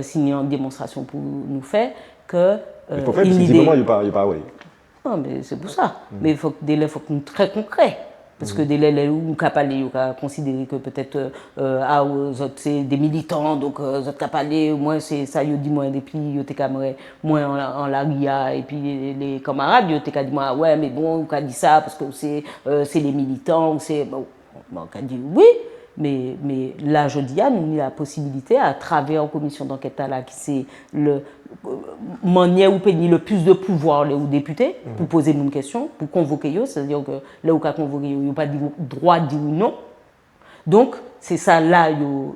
[SPEAKER 2] signer une démonstration pour nous faire que.
[SPEAKER 1] Pour faire, visiblement, il n'y a pas, oui.
[SPEAKER 2] Non, mais c'est pour ça. Mais il faut que nous soyons très concrets. Parce que des lèvres où on a considéré que peut-être c'est des militants, donc autres capalés, moins c'est ça, ils dit moins des puis ils étaient moins en l'aria et puis les camarades ils étaient dit moi ouais mais bon on a dit ça parce que c'est les militants ou c'est bon on a dit oui mais là je dis nous avons la possibilité à travers la commission d'enquête là qui c'est le manière où payer le plus de pouvoir aux députés pour poser une question, pour convoquer eux, c'est-à-dire que là où qu'a convoqué eux, il n'y a pas de droit de dire non. Donc c'est ça là yo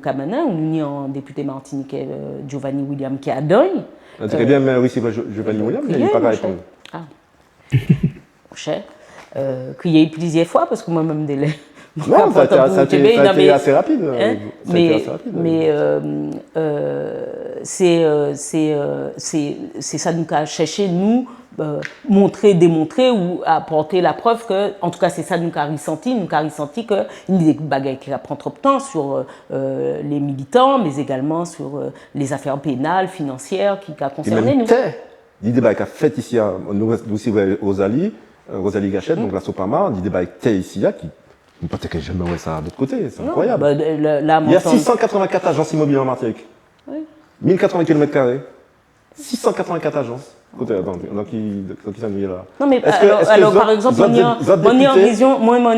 [SPEAKER 2] kamana on y a un député martiniquais Giovanni William qui a deuil.
[SPEAKER 1] Très bien mais oui c'est pas Giovanni William mais il n'est pas qu'à répondre.
[SPEAKER 2] Ah. Cher qu'il y a eu plusieurs fois parce que moi-même délai.
[SPEAKER 1] Non, ça a été assez rapide.
[SPEAKER 2] Mais c'est ça nous qu'a cherché, nous, montrer, démontrer ou apporter la preuve que, en tout cas, c'est ça nous qu'a ressenti qu'il y a des bagages qui prennent trop de temps sur les militants, mais également sur les affaires pénales, financières qui concerné nous.
[SPEAKER 1] Il y a des débats qui a fait ici, nous aussi, Rosalie Gachette, donc la Sopama, il y a des débats qui ici, qui peut-être que jamais ouais ça de l'autre côté, c'est incroyable.
[SPEAKER 2] Bah, il
[SPEAKER 1] y a 684 agences immobilières en Martinique. Oui. 1080 km². 684 agences. Écoutez, dans qui ça nous est là?
[SPEAKER 2] Non mais alors par exemple, on est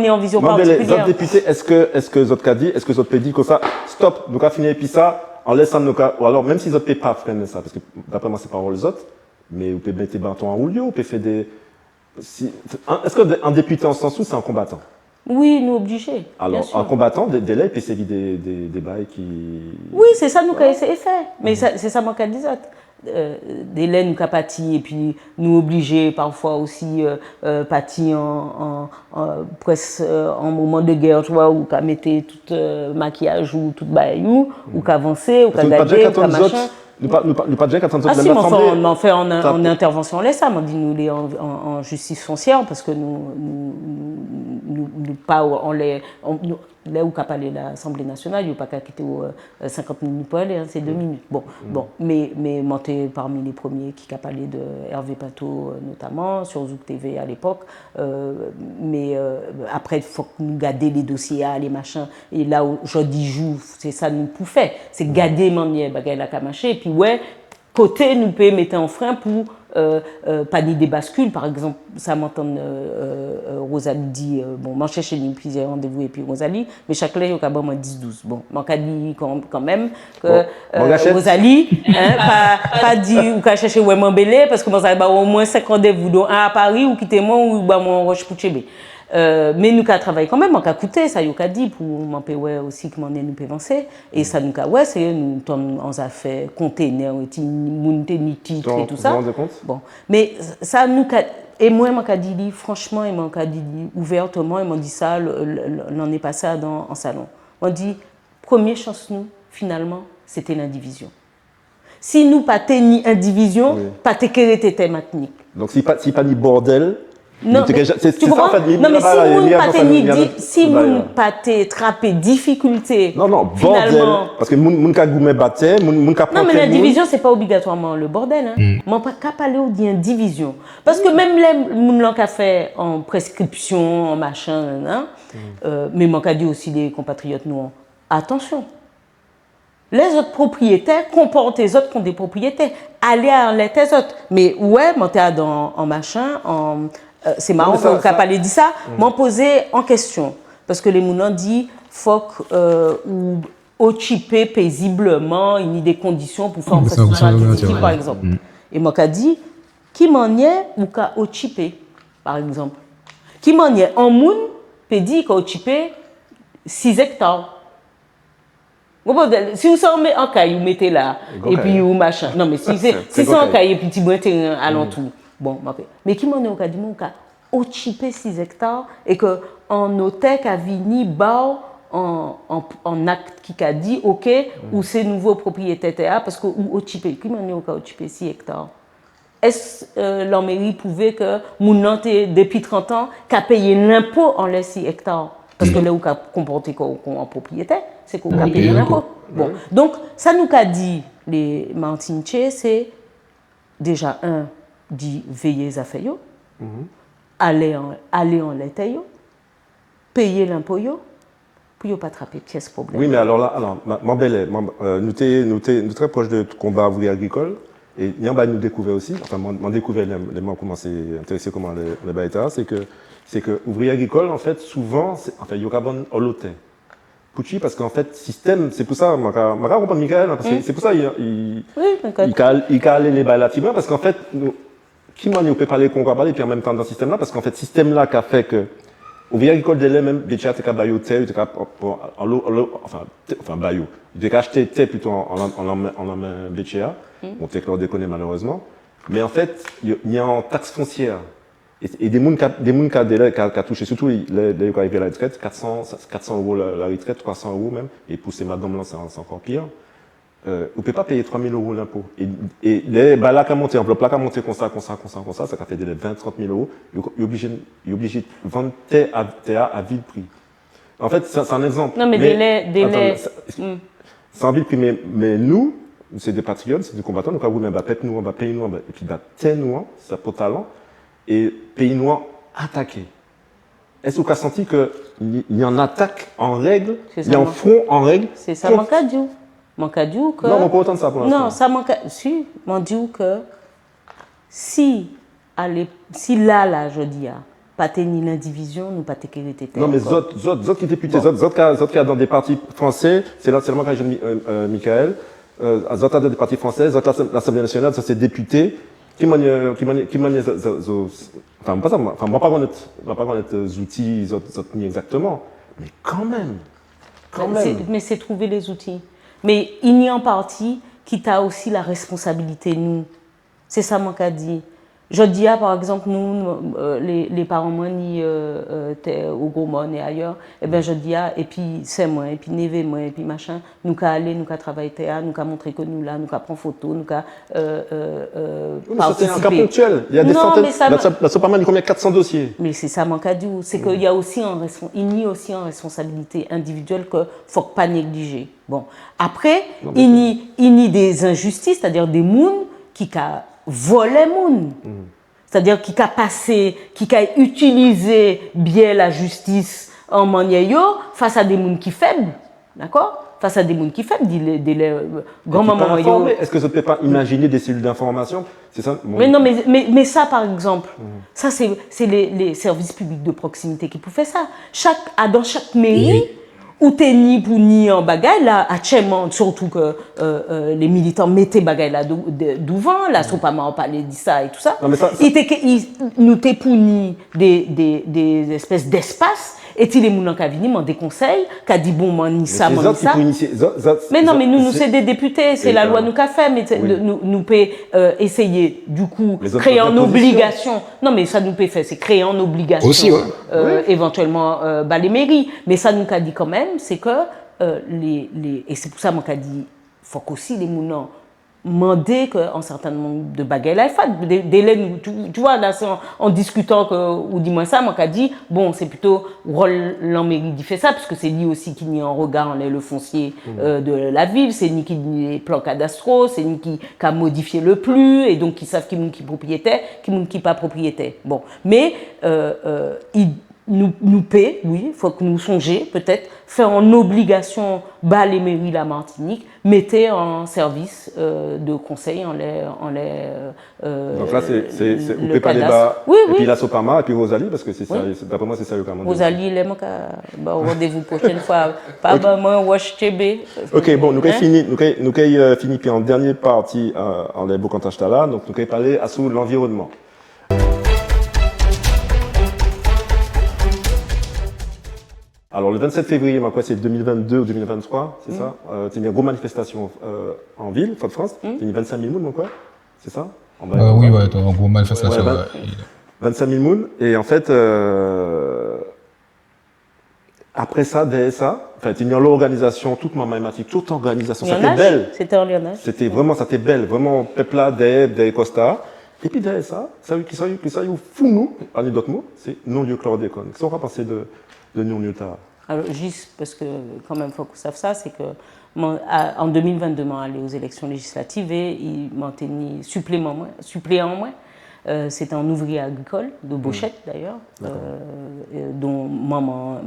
[SPEAKER 2] en vision particulière.
[SPEAKER 1] Les autres députés, est-ce que les autres dit, est-ce que les autres dit que ça, stop, nous avons fini puis ça, en laissant nos cas, ou alors même si les autres ne peuvent pas freiner ça, parce que d'après moi, c'est pas les autres, mais vous pouvez mettre des bâtons en rouleau, vous pouvez faire des. Est-ce qu'un député en sens où c'est un combattant?
[SPEAKER 2] Oui, nous obligés.
[SPEAKER 1] Alors, un combattant, dès là, il peut sévir des bails qui.
[SPEAKER 2] Oui, c'est ça nous qu'a essayé faire. Mais c'est ça moi qu'a dit ça. Des laines nous qu'a pâti et puis nous obligés parfois aussi pâti presque en moment de guerre, tu vois, ou qu'à mettre tout maquillage ou tout bailou, ou qu'à avancer, ou qu'à garder, ou qu'à machin.
[SPEAKER 1] Nous pas déjà qu'attendre
[SPEAKER 2] Ah si, on en fait en intervention on laisse ça, on dit nous les en justice foncière parce que nous pas on les là où qu'a parlé l'Assemblée nationale, il n'y a pas qu'à quitter 50 minutes pour aller, hein, c'est 2 minutes. Bon, mais monter parmi les premiers qui a parlé de Hervé Pato notamment sur Zouk TV à l'époque. Mais après il faut nous garder les dossiers les machins et là où je dis joue, c'est ça nous pouvons faire, c'est garder manière bagaille la camaché et puis ouais côté nous peut mettre en frein pour pas ni des bascules par exemple ça m'entend Rosalie dit bon moi cherche ni plusieurs rendez-vous et puis Rosalie mais chaque là il y a moi 10-12 bon moi qu'a dit quand même que Rosalie pas dit ou qu'a chercher vraiment belé parce que moi ça va au moins 5 rendez-vous donc un à Paris ou quitter moi ou bah moi Roche Pouchébé. Mais nous qu'à travailler quand même, on qu'à coûter, ça y a dit pour m'en payer aussi que m'en est nous peut avancer et ça nous qu'à ouais c'est nous tombe en affaires container et monter ni titre et tout ça. Bon, mais ça nous et moi m'en qu'a dit franchement et m'en qu'a dit ouvertement et m'en dit ça l'en est passé en salon. On dit première chance nous finalement c'était l'indivision. Si nous pas ni indivision, pas te quelle était technique.
[SPEAKER 1] Donc si pas ni bordel.
[SPEAKER 2] Non, mais, tu comprends? En fait, non, mais si vous pas trappé difficulté,
[SPEAKER 1] non, bordel, parce que moun ka goumé batté, moun ka
[SPEAKER 2] non, mais la division, c'est pas obligatoirement le bordel. Hein. Mais on pas qu'à parler ou dire division. Parce que même les moun l'ont qu'à fait en prescription, en machin, hein, mais mon cas dit aussi les compatriotes nous, attention. Les autres propriétaires comportent les autres qui ont des propriétaires. Allez à les autres. Mais ouais, mon t'es en machin, c'est marrant qu'on n'a pas dit ça, m'en poser en question. Parce que les mounons disent faut ou occuper paisiblement, il y a des conditions pour faire un festival par exemple. Et moi, j'ai dit, qui m'en est ou qu'a occuper, par exemple. Qui m'en est en moun, peut dire qu'a occupé 6 hectares. Si vous sortez en caille, vous mettez là, et puis vous machin. Non, mais si c'est en caille, et puis tu mettez alentour. Bon, mais qui m'en est au cas du monde qui a occupé 6 hectares et qu'en notait qu'à Vini, en acte qui a dit, OK, ou ces nouveaux propriétaires, parce que ou occupé, qui m'en est au cas occupé 6 hectares. Est-ce la mairie pouvait que mon nanté depuis 30 ans qu'a payé l'impôt en les 6 hectares? Parce que là où qu'a comporté en propriétaire, c'est qu'on a payé l'impôt. Bon, donc ça nous qu'a dit les Martiniquais, c'est déjà dit veiller à faire, aller en l'état, payer l'impôt, pour ne pas attraper pièce problème.
[SPEAKER 1] Oui, mais alors là, nous sommes très proches de combat ouvrier agricole, et nous avons découvert aussi, enfin, on découvert les gens commencé à intéresser comment les baïtas, c'est que ouvrier agricole, en fait, souvent, il y a un holoté. Pouchi, parce qu'en fait, système, c'est pour ça, je comprends Michael, parce que c'est pour ça il a allé les bails là, parce qu'en fait, qui m'en peut parler qu'on va parler, puis en même temps dans ce système-là, parce qu'en fait, ce système-là qui a fait que, ouvrier agricole de l'air, même, des chats, t'es qu'à bailler au thé, enfin, baillot. T'es qu'à acheter thé plutôt en main béchéa. Bon, t'es que l'on déconne malheureusement. Mais en fait, il y a en taxe foncière. Et des gens qui a touché, surtout les qui arrivent à la retraite, 400 € la retraite, 300 € même. Et pour ces madames-là, c'est encore pire. Vous ne pouvez pas payer 3 000 € l'impôt. Et les là qui a monté, enveloppe là qui a monté comme ça, ça fait des 20 000 30 000 €. Il est obligé de vendre à vil prix. En fait, c'est un exemple.
[SPEAKER 2] Non, mais délai.
[SPEAKER 1] C'est un vil prix, mais nous, c'est des patriotes, c'est des combattants, donc on va payer nous, on va payer nous, et puis nous, ça pour talent, et pays noirs attaqués. Est-ce que vous avez senti qu'il y a une attaque en règle, il y a un front en règle?
[SPEAKER 2] C'est ça, mon cas dit. Mon cas dit que.
[SPEAKER 1] Non, on pas autant de ça pour l'instant.
[SPEAKER 2] Non, ça manque. Si, mon dit que si là, je dis, pas tenir l'indivision, nous pas tenir
[SPEAKER 1] non, mais autres qui députés, autres qui sont dans des partis français, c'est là seulement quand j'ai Michael, Zota des partis français, Zota l'Assemblée nationale, ça c'est député, enfin, pas ça, enfin, on va pas connaître les outils, exactement, mais quand même.
[SPEAKER 2] Mais c'est trouver les outils. Mais il y a en partie qui t'a aussi la responsabilité, nous. C'est ça, mon cas dit. Je dis, par exemple, nous, les parents, moi, ni au Gaumont et ailleurs, et bien, je dis, et puis c'est moi, et puis Neve, moi, et puis machin, nous qu'à aller, nous qu'à travailler théâtre, nous qu'à montrer que nous là, nous qu'à prendre photo, nous qu'à
[SPEAKER 1] participer. C'est un cas ponctuel. Il y a des centaines, là, c'est pas mal, combien 400 dossiers.
[SPEAKER 2] Mais c'est ça, mon cas dit, c'est qu'il y a aussi il y a aussi une responsabilité individuelle qu'il ne faut pas négliger. Bon. Après, il y a des injustices, c'est-à-dire des mouns qui voler moun. C'est-à-dire qui a passé, qui a utilisé bien la justice en manière face à des moun qui faibles, d'accord? Face à des moun qui faibles, des grand-maman.
[SPEAKER 1] Est-ce que vous ne pouvez pas imaginer des cellules d'information? C'est ça?
[SPEAKER 2] Mais non, mais ça, par exemple, ça, c'est les services publics de proximité qui peuvent faire ça. Dans chaque mairie, ou t'es ni pour ni en bagaille là, actuellement, surtout que les militants mettaient bagaille là devant, là, sont pas mal parler de ça et tout ça.
[SPEAKER 1] Non, mais
[SPEAKER 2] nous t'es pour ni des espèces d'espace, et il les moulins qui viennent m'en déconseillent, qui a dit bon, m'en ni ça, m'en ni ça. Mais non, mais nous c'est des députés, c'est la loi nous qu'a fait, mais nous peut essayer du coup créer en obligation. Non, mais ça nous peut faire, c'est créer en obligation
[SPEAKER 3] aussi,
[SPEAKER 2] éventuellement les mairies. Mais ça nous qu'a dit quand même, c'est que et c'est pour ça moi qu'a dit, faut qu'aussi les moulins demander qu'un certain nombre de bagages là, tu vois, là, en discutant, ou dis-moi ça, moi, qu'a dit, bon, c'est plutôt rôle l'emmairie qui fait ça, parce que c'est lui aussi qui n'y en regard le foncier de la ville, c'est lui qui n'y les plans cadastraux, c'est lui qui a modifié le plus, et donc qui savent qui est propriétaire, qui pas propriétaire. Bon, mais nous paie, oui, il faut que nous songions peut-être, faire en obligation les mairies la Martinique, mettez en service de conseil en les
[SPEAKER 1] donc là, c'est vous pouvez pas débat, et puis la Sopama, et puis Rosalie, parce que c'est ça, d'après moi, c'est ça le cas.
[SPEAKER 2] Rosalie, il est rendez-vous prochaine fois, pas moi, Wash TB.
[SPEAKER 1] Ok, bon, nous avons fini, puis en dernière partie, en les beaux là, donc nous avons parlé à sous l'environnement. Alors, le 27 février, c'est 2022 ou 2023, c'est ça? C'est une grosse manifestation en ville, Fort-de-France. C'est une 25 000 mounes, c'est ça?
[SPEAKER 3] Oui, c'est une grosse manifestation.
[SPEAKER 1] 25 000 mounes. Et en fait, après ça, derrière ça, il y a l'organisation, toute ma mathématique, toute organisation, c'était belle.
[SPEAKER 2] C'était en Lyonnais.
[SPEAKER 1] C'était vraiment, ça était belle, vraiment, peuple là, derrière Costa. Et puis derrière ça, ça y est, fou nous, en d'autres mots, c'est non-lieu chlordécone. Qu'est-ce qu'on va passer de non-lieu tard?
[SPEAKER 2] Alors, juste parce que, quand même, il faut qu'on sache ça, c'est que en 2022, je allé aux élections législatives et il m'a tenu suppléant moins. C'était un ouvrier agricole, de Bochette d'ailleurs, dont maman,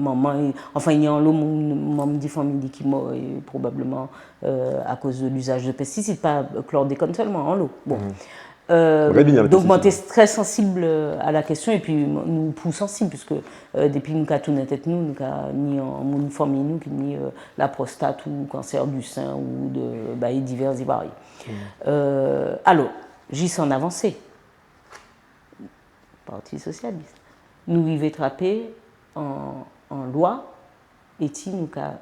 [SPEAKER 2] enfin, il y a un lot, maman de famille qui m'a probablement à cause de l'usage de pesticides, pas chlordécone seulement, en lot. Bon. Donc, moi, j'étais très sensible à la question et puis nous plus sensibles puisque depuis nous avons tourné tête nous avons ni en famille nous ni la prostate ou cancer du sein ou de divers et variés. Alors, j'y suis en avancé. Parti socialiste. Nous y attrapé en loi et nous avons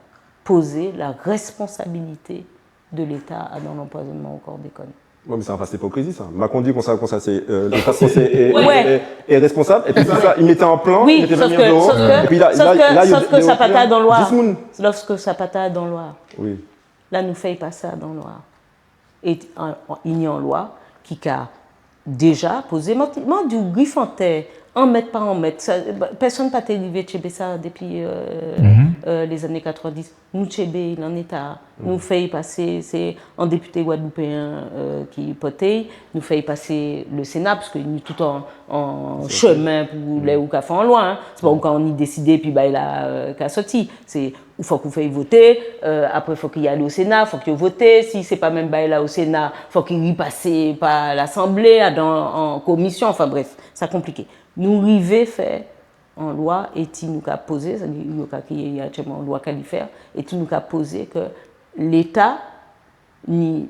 [SPEAKER 2] posé la responsabilité de l'État dans l'empoisonnement au chlordécone.
[SPEAKER 1] Oui, mais c'est un face hypocrisie, ça. Macron dit qu'on ça, c'est l'État français est responsable, et puis ça, il mettait en plan, il mettait 20 millions d'euros, et puis là,
[SPEAKER 2] sauf que ça pata dans Loire. Lorsque ça pata dans Loire.
[SPEAKER 1] Oui.
[SPEAKER 2] Là, nous fait pas ça dans Loire. Et il y a une loi qui a déjà posé, moi, du griffantais, en mètre par en mètre. Personne n'a pas arrivé chez ça depuis les années 90. Nous, chez il en est à. Nous fait passer, c'est un député guadeloupéen qui potait, nous fait passer le Sénat, parce qu'il est tout en chemin pour les ou qu'à faire en loin. C'est pas quand on y décidé, puis il a qu'à sortir. C'est il faut qu'on fasse voter, après il faut qu'il y aille au Sénat, il faut qu'il vote. Si c'est pas même là au Sénat, il faut qu'il y passe par l'Assemblée, en commission, enfin bref, c'est compliqué. Nous arrivons faire en loi et nous avons posé, il y a une loi qualifiée, et nous avons posé que l'État ni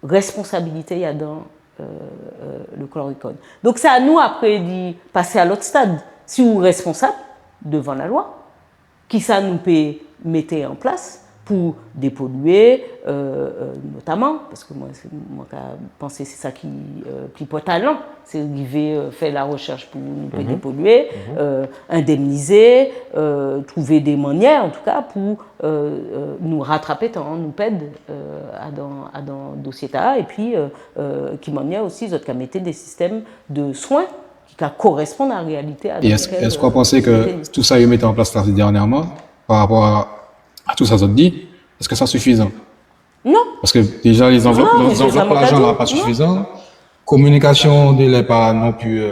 [SPEAKER 2] responsabilité il y a dans le chlordécone. Donc c'est à nous après d'y passer à l'autre stade. Si vous êtes responsable devant la loi, qui ça nous peut mettre en place pour dépolluer, notamment, parce que moi qui pense c'est ça qui plipote talent, c'est arriver faire la recherche pour nous dépolluer, indemniser, trouver des manières en tout cas pour nous rattraper tant nous pède dans le dossier et puis qui manière aussi d'autres qu'à mettre des systèmes de soins qui correspondent à la réalité.
[SPEAKER 3] Et est-ce qu'on pensait que tout ça, ils mettaient en place là dernièrement par rapport à tout ça, ça te dit, est-ce que c'est suffisant?
[SPEAKER 2] Non.
[SPEAKER 3] Parce que déjà, les enveloppes d'argent n'est pas suffisant. Communication n'est pas non plus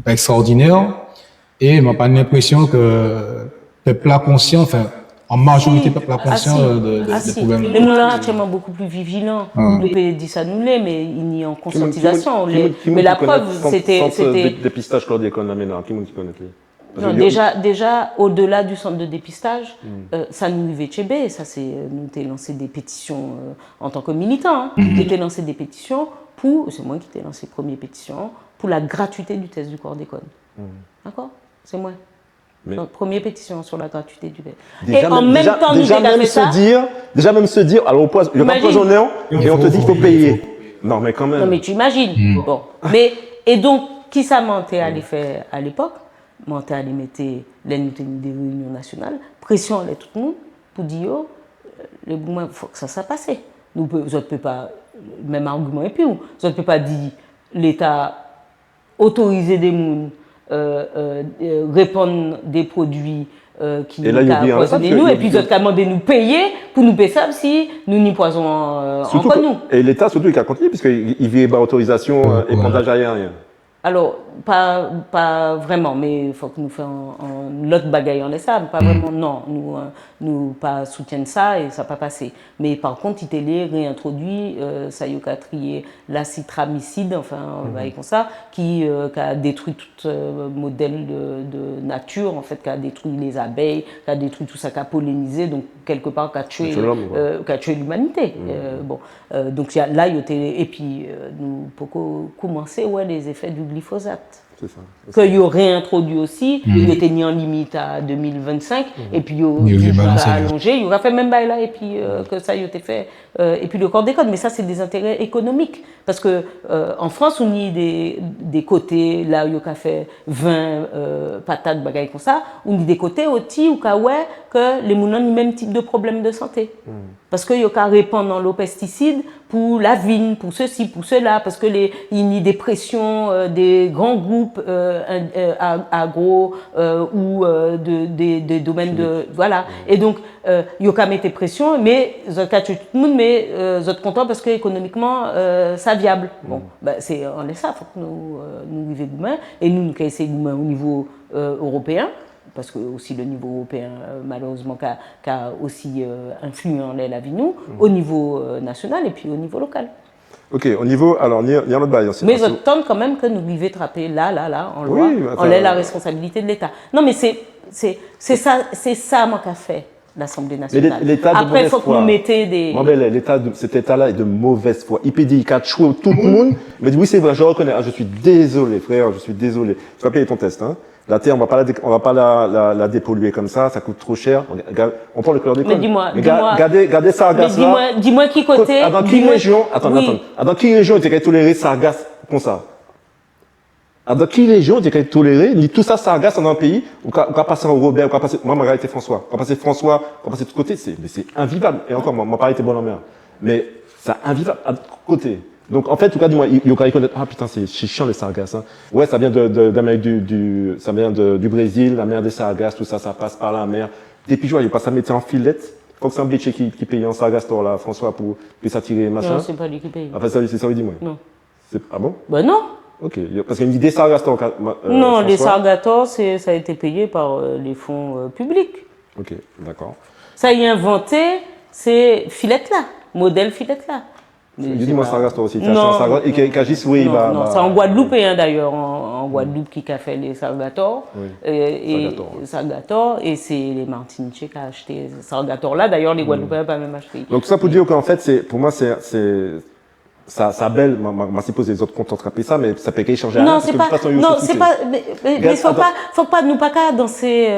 [SPEAKER 3] pas extraordinaire. Et je n'ai pas l'impression que le peuple est conscient, enfin, en majorité, le peuple est conscient des problèmes.
[SPEAKER 2] Les moulins sont actuellement beaucoup plus vigilants. Nous pouvons dire ça, nous l'est, mais il n'y a en conscientisation. Mais la preuve, c'était.
[SPEAKER 1] Dépistage chlordécone là maintenant, qui connaît?
[SPEAKER 2] Non, déjà au-delà du centre de dépistage, ça nous arrivait chez B, ça c'est nous avons lancé des pétitions en tant que militants, nous avons lancé des pétitions pour, c'est moi qui ai lancé les premières pétitions, pour la gratuité du test du chlordécone. D'accord? C'est moi. Donc, première pétition sur la gratuité du test. Et en même temps, nous avons fait ça.
[SPEAKER 1] Déjà même se dire, alors il n'y a pas empoisonnant, et on te dit qu'il faut payer. Non, mais quand même.
[SPEAKER 2] Non, mais tu imagines. Bon. Et donc, qui ça mentait à faire à l'époque? Monter à les mettre les des réunions nationales, pression à tout le monde pour dire il faut que ça passe. Nous ne pouvons pas, même argument et puis vous ne pouvez pas dire l'État autoriser des gens répandre des produits qui poisonnent nous et puis vous avez demandé de nous payer pour nous payer ça si nous n'y poisonnons encore nous.
[SPEAKER 1] Et l'État surtout il a continué puisqu'il vient par autorisation épandage aérien.
[SPEAKER 2] Alors, pas vraiment, mais il faut que nous fassions l'autre bagaille en ça. Pas vraiment, non. Nous pas soutiennent ça et ça n'a pas passé. Mais par contre, il a réintroduit, ça y a trié l'acitramicide, enfin, comme ça, qui a détruit tout modèle de nature, en fait, qui a détruit les abeilles, qui a détruit tout ça, qui a pollinisé, donc quelque part, qui a tué l'humanité. Donc là, il y a et puis, nous pouvons commencer les effets du glyphosate. Qu'il y aurait introduit aussi, il était mis en limite à 2025, et puis il va allonger, il aura fait même bail là, et puis que ça y a été fait, et puis le chlordécone, mais ça c'est des intérêts économiques, parce que en France, on y a des côtés, là où il y a fait 20 patates, bagailles comme ça, on y a des côtés aussi, où que les mounons ont le même type de problème de santé. Parce qu'il y a répandre dans l'eau pesticide pour la vigne, pour ceci, pour cela, parce que il y a des pressions des grands groupes agro ou des domaines de voilà. Et donc il y a mis des pressions, mais tout le monde mais vous êtes content parce que économiquement ça viable. Bon, c'est on est ça, faut que nous vivions demain et nous essayons demain au niveau européen. Parce que aussi le niveau européen, malheureusement, qui a aussi influé en la vie nous, au niveau national et puis au niveau local.
[SPEAKER 1] Ok, au niveau, alors, il y a un autre bail.
[SPEAKER 2] Mais je tente quand même que nous vivions trapper là, en loi, on a la responsabilité de l'État. Non, mais c'est ça, moi, qu'a fait l'Assemblée nationale. Après, il faut que nous mettions des...
[SPEAKER 1] Cet État-là est de mauvaise foi. Il peut dire qu'il a tué tout le monde, mais oui, c'est vrai, je reconnais. Je suis désolé, frère, je suis désolé. Tu vas payer ton test, hein. La terre, on va pas la dépolluer comme ça coûte trop cher. On prend le chlordécone.
[SPEAKER 2] Mais dis-moi.
[SPEAKER 1] Gardez Sargasse là.
[SPEAKER 2] Dis-moi qui côté.
[SPEAKER 1] Dans quelle région, dans quelle région tu as toléré Sargasse comme ça? Dans quelle région tu as toléré, ni tout ça Sargasse dans un pays, on va passer en Robert, on va passer, moi, Margaret et François, on va passer François, on va passer de côté, c'est invivable. Et encore, mon pari était bon en mer. Mais c'est invivable à côté. Donc, en fait, en tout cas, dis-moi, il y a reconnaître, ah putain, c'est chiant les sargasses, hein. Ouais, ça vient d'Amérique ça vient du Brésil, la mer des sargasses, tout ça, ça passe par la mer. Des pigeons, il pas ça mettre en filette. Faut que c'est un blitché qui paye en sargasse, là, François, pour s'attirer, machin.
[SPEAKER 2] Non, c'est pas lui qui paye.
[SPEAKER 1] Enfin, c'est ça, dis-moi.
[SPEAKER 2] Non.
[SPEAKER 1] Ah bon?
[SPEAKER 2] Ben non.
[SPEAKER 1] Ok. Parce qu'il me dit des sargasses,
[SPEAKER 2] non, les sargators, ça a été payé par les fonds publics.
[SPEAKER 1] Ok, d'accord.
[SPEAKER 2] Ça y est inventé, c'est filette là, modèle filette là.
[SPEAKER 1] Dis-moi Sargastor aussi.
[SPEAKER 2] Non,
[SPEAKER 1] et qui agissent, oui.
[SPEAKER 2] Non, c'est en Guadeloupe, d'ailleurs, en Guadeloupe qui a fait les Sargator.
[SPEAKER 1] Oui.
[SPEAKER 2] Et Sargator, et c'est les Martiniquais qui ont acheté Sargator là. D'ailleurs, les Guadeloupéens n'ont pas même acheté.
[SPEAKER 1] Donc ça pour dire qu'en fait, pour moi, ça belle, m'a supposé les autres comptes attraper ça, mais ça peut qu'échanger.
[SPEAKER 2] Non, c'est pas. Non, c'est pas. Mais faut pas nous pas qu'à danser,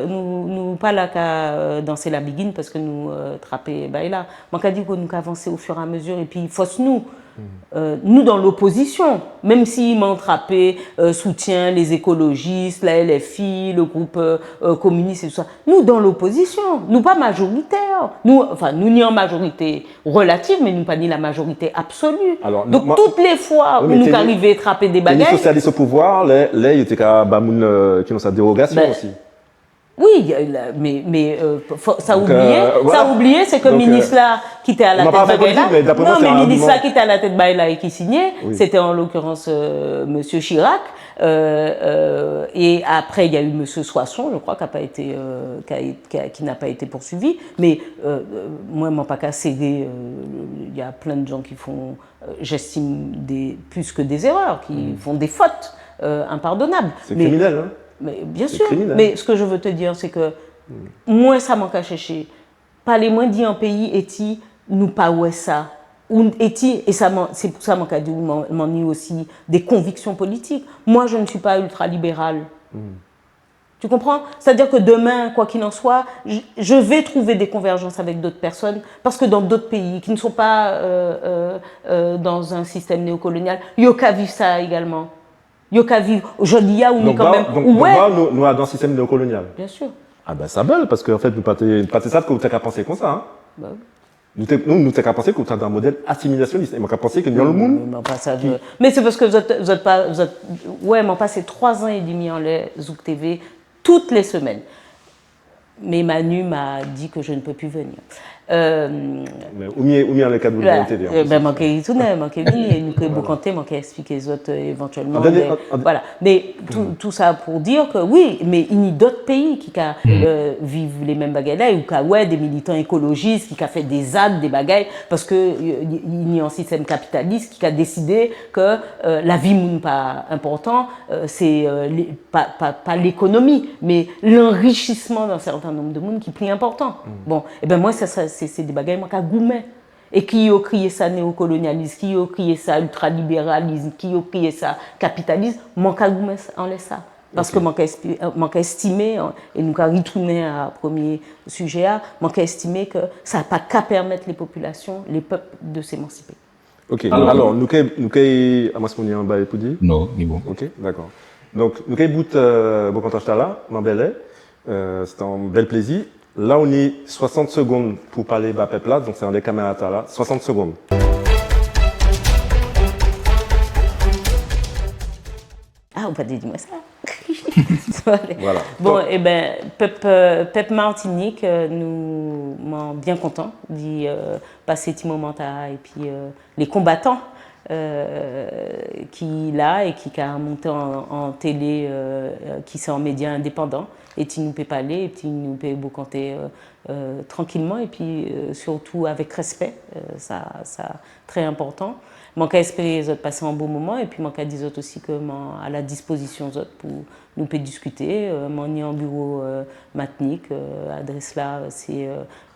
[SPEAKER 2] nous pas là qu'à danser la biguine parce que nous trapper là. Moi qu'à dire que nous qu'avancer au fur et à mesure et puis force nous. Nous dans l'opposition, même s'ils m'ont attrapé, soutient les écologistes, la LFI, le groupe communiste et tout ça, nous dans l'opposition, nous pas majoritaires, nous ni en majorité relative, mais nous pas ni la majorité absolue. Alors, donc toutes les fois où nous arrivons à attraper des bagages.
[SPEAKER 1] Les socialistes au pouvoir, il y était qu'à Bamoun qui ont sa dérogation aussi.
[SPEAKER 2] Oui, mais ça oublié, c'est que le ministre là qui était à la tête de Baïla, non, mais le ministre là qui était à la tête de Baïla et qui signait, c'était en l'occurrence Monsieur Chirac. Et après, il y a eu Monsieur Soisson, je crois, qui n'a pas été poursuivi. Mais moi, je m'en pas qu'à céder. Il y a plein de gens qui font, j'estime, plus que des erreurs, qui font des fautes impardonnables.
[SPEAKER 1] C'est criminel, hein?
[SPEAKER 2] Mais bien sûr, mais ce que je veux te dire, c'est que moins ça manque à chercher. Pas les moins dit en pays, et nous pas ouais ça. Et ça, c'est pour ça que je m'en ai aussi des convictions politiques. Moi, je ne suis pas ultralibérale. Tu comprends? C'est-à-dire que demain, quoi qu'il en soit, je vais trouver des convergences avec d'autres personnes, parce que dans d'autres pays qui ne sont pas dans un système néocolonial, il y a qu'à vivre ça également. Il y a qu'à vivre. Aujourd'hui, où nous quand même.
[SPEAKER 1] Donc, nous, dans un système néocolonial.
[SPEAKER 2] Bien sûr.
[SPEAKER 1] Ah ben ça belle, parce qu'en fait, nous pas ça que vous avez qu'à penser comme ça. Hein.
[SPEAKER 2] Bah.
[SPEAKER 1] Nous avons qu'à penser que vous avez un modèle assimilationniste. Et moi, qu'à penser que nous, le monde.
[SPEAKER 2] Mais c'est parce que vous êtes pas. Ouais, m'en passé 3 ans et demi en les Zouk TV toutes les semaines. Mais Manu m'a dit que je ne peux plus venir.
[SPEAKER 1] Mais où est le cas de volonté d'ailleurs?
[SPEAKER 2] Ben manquer tout manquer et nous pouvons compter, manquer expliquer les autres éventuellement. Voilà. Mais tout ça pour dire que oui, mais il y a d'autres pays qui vivent les mêmes bagailles là, ou qui des militants écologistes qui ont fait des ZAD, des bagailles, parce que il y a un système capitaliste qui a décidé que la vie n'est pas important, c'est pas l'économie, mais l'enrichissement d'un certain nombre de monde qui est plus important. Bon, et ben moi c'est des bagages qui ont goumé. Et qui a crié ça néocolonialisme, qui a crié ça ultralibéralisme, qui a crié ça capitalisme, moi qui goumé en laisse ça. Parce que moi qui estimé, et nous qui retourner à premier sujet, moi qui estimé que ça n'a pas qu'à permettre les populations, les peuples de s'émanciper.
[SPEAKER 1] Ok, alors nous qui Amasmouni en bas et Poudi?
[SPEAKER 3] Non, ni bon.
[SPEAKER 1] Ok, d'accord. Donc nous qui bout Bokantachtala, Mambele, c'est un bel plaisir. Là, on est 60 secondes pour parler de peuple là, donc c'est dans les caméras là, 60 secondes.
[SPEAKER 2] Ah, on peut dire moi ça.
[SPEAKER 1] Voilà.
[SPEAKER 2] Bon, et ben, peuple Martinique, nous sommes bien contents d'y passer ce moment là, et puis les combattants qui là et qui a monté en télé, qui sont en médias indépendants. Et tu nous peux parler, et tu nous peux compter tranquillement, et puis surtout avec respect, ça très important. Je vais espérer les autres passer un bon moment, et puis je vais dire aussi que je à la disposition des autres pour nous peut discuter. Je suis en bureau Matnik, adresse là, c'est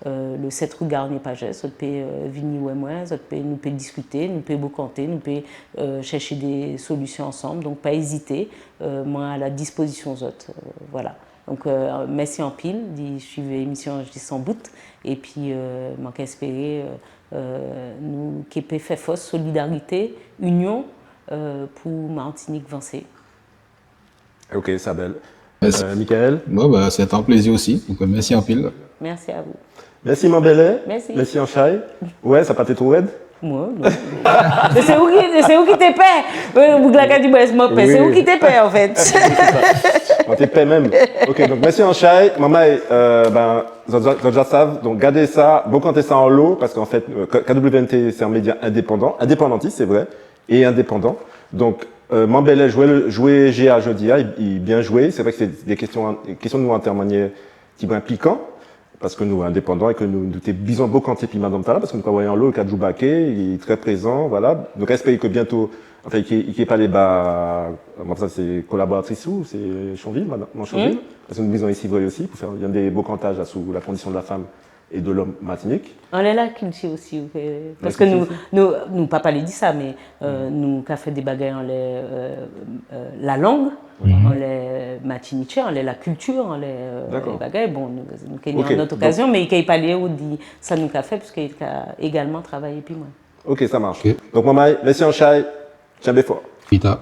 [SPEAKER 2] le 7 rue Garnier-Pagès, vous pouvez venir ou moi, nous peut discuter, nous peut compter, nous peut chercher des solutions ensemble, donc pas hésiter, moi à la disposition des autres, voilà. Donc, merci en pile, je suis l'émission Je dis sans bout, et puis, je espérer nous qui peut faire force, solidarité, union pour Martinique avancer.
[SPEAKER 1] Ok, ça belle. Michael?
[SPEAKER 3] Bon, bah, c'est un plaisir aussi, donc merci en pile.
[SPEAKER 2] Merci à vous.
[SPEAKER 1] Merci Mambele.
[SPEAKER 2] Merci.
[SPEAKER 1] Merci en chai. Ouais, ça n'a pas été trop raide?
[SPEAKER 2] Moi, non. C'est où qui t'es paix? Bouglaka du Bois, c'est où qui t'es paix en fait?
[SPEAKER 1] On t'es paix même. Ok, donc merci en chai. Maman, vous déjà savent, donc gardez ça, bon quand ça en lot, parce qu'en fait, KWNT, c'est un média indépendant, indépendantiste, c'est vrai, et indépendant. Donc, Mambele jouer GA jeudi, il bien joué. C'est vrai que c'est des questions de nous intermanier qui sont impliquants. parce que nous indépendants et que nous t'es besoin beaucoup quand puis madame là parce que nous voyons en l'eau le cas de Joubaké, il est très présent, voilà. Nous respectons que bientôt, enfin, il est pas les bas, ça c'est collaboratrice ou c'est Chonville, madame, Chonville, parce que nous besoin ici vrai aussi pour faire, il y a des beaux cantages là, sous la condition de la femme et de l'homme Martinique.
[SPEAKER 2] On est là culture aussi, parce que nous pas parler de ça, mais nous avons fait des bagages la langue, on les martiniquais, on les la culture, on les bagages. Bon, nous avons notre occasion, mais il parler ou dit ça nous a fait parce qu'il a également travaillé puis moi.
[SPEAKER 1] Ok, ça marche. Donc maman, laissez un chai, tiens fort.
[SPEAKER 3] Vita.